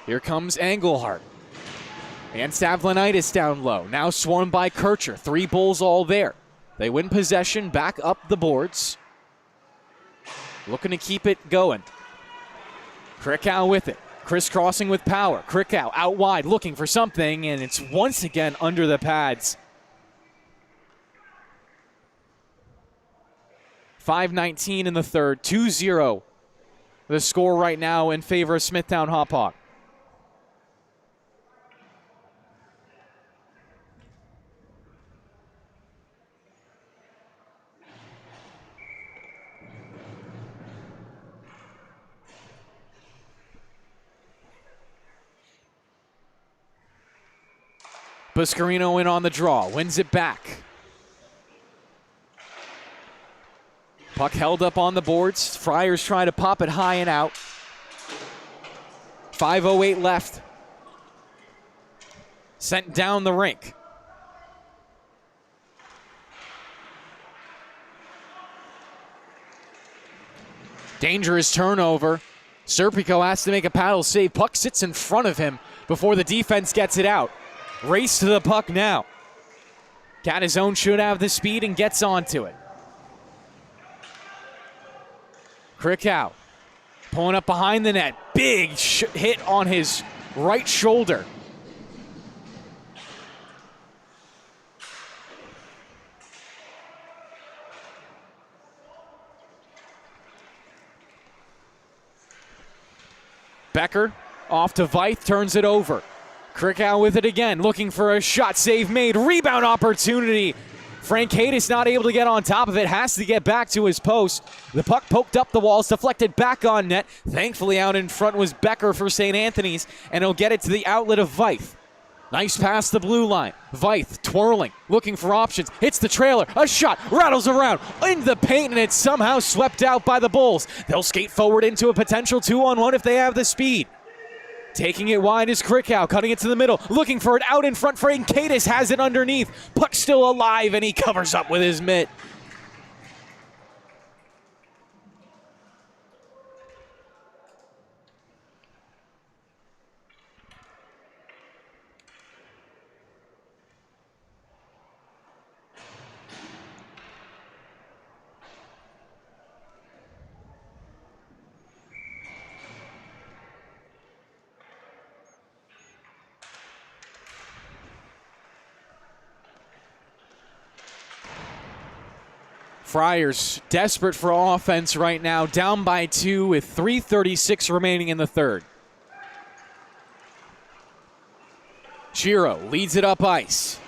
Here comes Engelhardt. Against Avlanitis down low. Now swarmed by Kircher. 3 Bulls all there. They win possession, back up the boards. Looking to keep it going. Krikow with it. Crisscrossing with power. Krikow out wide looking for something, and it's once again under the pads. 5:19 in the third. 2-0 the score right now in favor of Smithtown Hauppauge. Buscarino in on the draw, wins it back. Puck held up on the boards. Friars trying to pop it high and out. 5:08 left. Sent down the rink. Dangerous turnover. Serpico has to make a paddle save. Puck sits in front of him before the defense gets it out. Race to the puck now. Catazone should have the speed and gets onto it. Krikow pulling up behind the net. Big hit on his right shoulder. Becker off to Veith, turns it over. Krikow with it again, looking for a shot. Save made. Rebound opportunity. Frankaitis not able to get on top of it. Has to get back to his post. The puck poked up the walls, deflected back on net. Thankfully out in front was Becker for St. Anthony's, and he'll get it to the outlet of Veith. Nice pass the blue line. Veith twirling, looking for options. Hits the trailer. A shot. Rattles around in the paint, and it's somehow swept out by the Bulls. They'll skate forward into a potential 2-on-1 if they have the speed. Taking it wide is Krikow, cutting it to the middle, looking for it out in front. Frankaitis has it underneath. Puck still alive, and he covers up with his mitt. Friars desperate for offense right now, down by 2 with 3:36 remaining in the third. Shiro leads it up ice.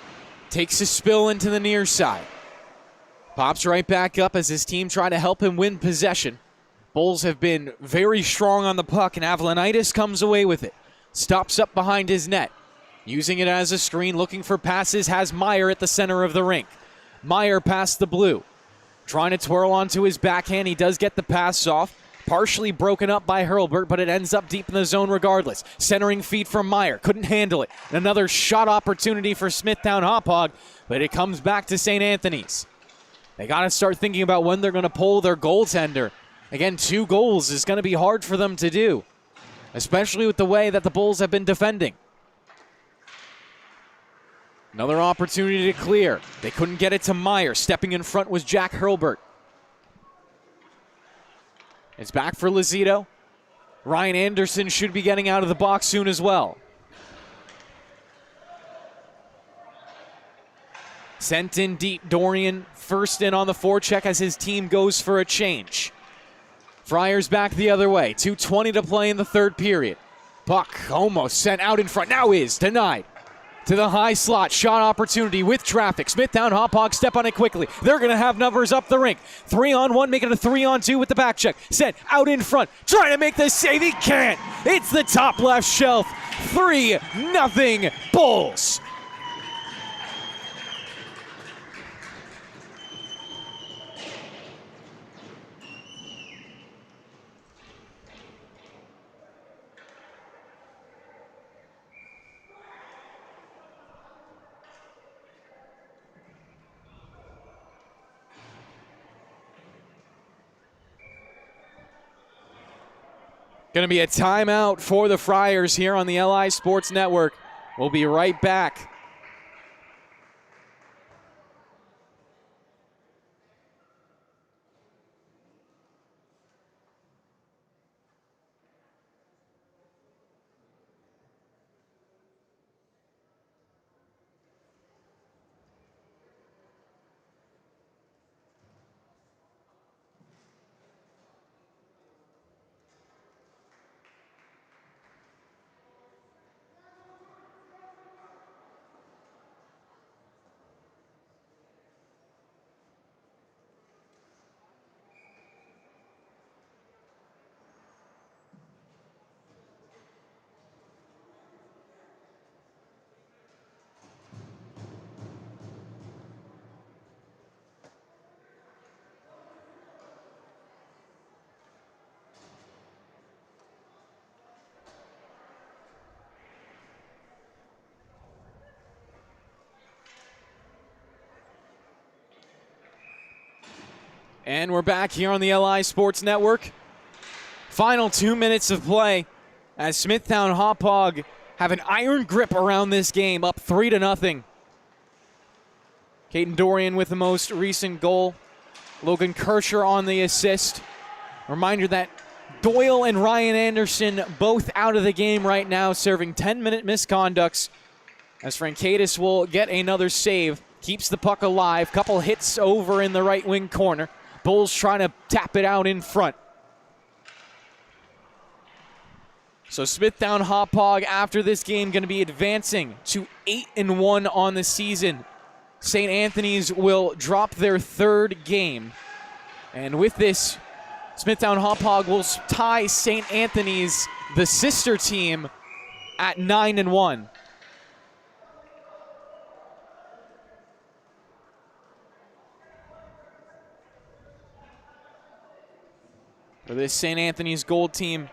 Takes a spill into the near side. Pops right back up as his team try to help him win possession. Bulls have been very strong on the puck, and Avlonitis comes away with it. Stops up behind his net. Using it as a screen, looking for passes, has Meyer at the center of the rink. Meyer past the blue. Trying to twirl onto his backhand. He does get the pass off. Partially broken up by Hurlburt, but it ends up deep in the zone regardless. Centering feed from Meyer. Couldn't handle it. Another shot opportunity for Smithtown Hauppauge, but it comes back to St. Anthony's. They got to start thinking about when they're going to pull their goaltender. Again, 2 goals is going to be hard for them to do, especially with the way that the Bulls have been defending. Another opportunity to clear. They couldn't get it to Meyer. Stepping in front was Jack Hurlburt. It's back for Lazito. Ryan Anderson should be getting out of the box soon as well. Sent in deep. Dorian first in on the forecheck as his team goes for a change. Friars back the other way. 2:20 to play in the third period. Puck almost sent out in front. Now is denied. To the high slot. Shot opportunity with traffic. Smithtown Hauppauge step on it quickly. They're going to have numbers up the rink. 3-on-1, making it a 3-on-2 with the back check. Sent out in front. Trying to make the save. He can't. It's the top left shelf. 3-0 Bulls. Going to be a timeout for the Friars here on the LI Sports Network. We'll be right back. And we're back here on the LI Sports Network. Final 2 minutes of play as Smithtown Hauppauge have an iron grip around this game, up 3-0. Caden Dorian with the most recent goal. Logan Kircher on the assist. Reminder that Doyle and Ryan Anderson both out of the game right now, serving 10-minute misconducts. As Frankaitis will get another save, keeps the puck alive. Couple hits over in the right wing corner. Bulls trying to tap it out in front. So Smithtown Hauppauge after this game going to be advancing to 8-1 on the season. St. Anthony's will drop their third game. And with this, Smithtown Hauppauge will tie St. Anthony's, the sister team, at 9-1. For this St. Anthony's Gold team,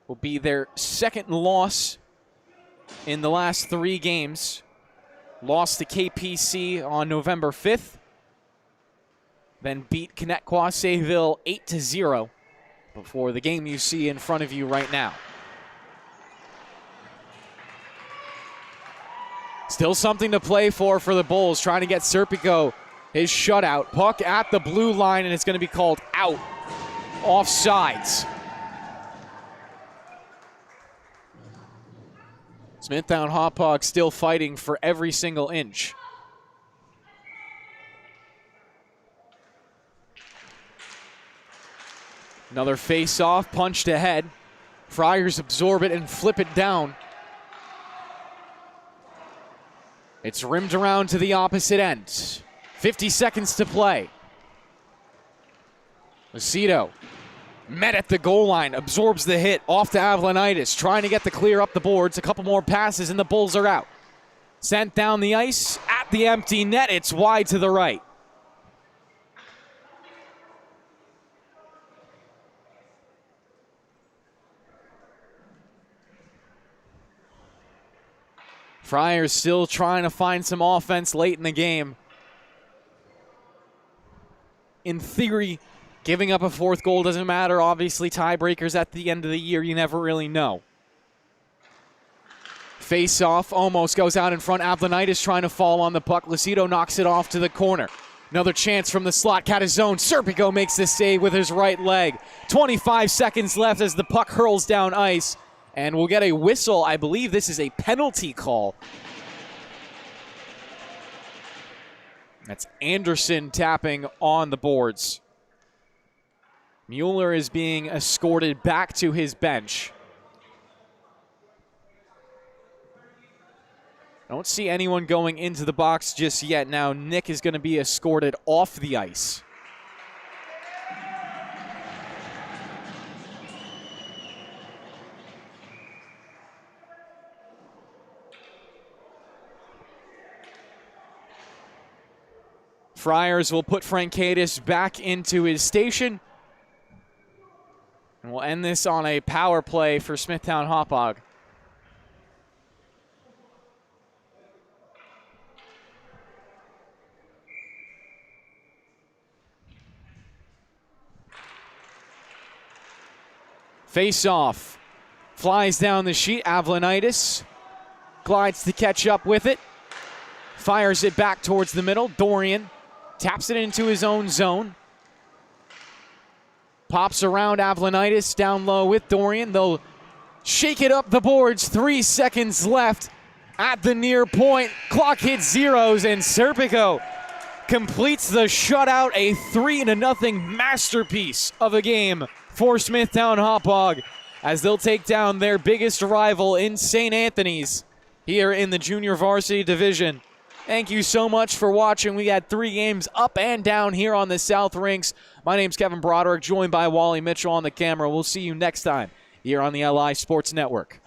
will be their second loss in the last 3 games. Lost to KPC on November 5th. Then beat Connetquot-Sayville 8-0 before the game you see in front of you right now. Still something to play for the Bulls, trying to get Serpico his shutout. Puck at the blue line, and it's going to be called out. Offsides. Smithtown Hauppauge still fighting for every single inch. Another face-off, punched ahead. Friars absorb it and flip it down. It's rimmed around to the opposite end. 50 seconds to play. Lucido met at the goal line, absorbs the hit, off to Avlanitis, trying to get the clear up the boards. A couple more passes and the Bulls are out. Sent down the ice at the empty net. It's wide to the right. Friars still trying to find some offense late in the game. In theory, giving up a fourth goal doesn't matter. Obviously, tiebreakers at the end of the year, you never really know. Face-off almost goes out in front. Avlanitis trying to fall on the puck. Lucido knocks it off to the corner. Another chance from the slot. Catazone. Serpico makes the save with his right leg. 25 seconds left as the puck hurls down ice. And we'll get a whistle. I believe this is a penalty call. That's Anderson tapping on the boards. Mueller is being escorted back to his bench. I don't see anyone going into the box just yet. Now Nick is going to be escorted off the ice. Friars will put Frankaitis back into his station. And we'll end this on a power play for Smithtown Hauppauge. Face-off. Flies down the sheet. Avlanitis glides to catch up with it. Fires it back towards the middle. Dorian taps it into his own zone. Pops around Avlanitis down low with Dorian. They'll shake it up the boards. 3 seconds left at the near point. Clock hits zeros and Serpico completes the shutout. A 3-0 masterpiece of a game for Smithtown Hauppauge as they'll take down their biggest rival in St. Anthony's here in the junior varsity division. Thank you so much for watching. We had 3 games up and down here on the South Rinks. My name's Kevin Broderick, joined by Wally Mitchell on the camera. We'll see you next time here on the LI Sports Network.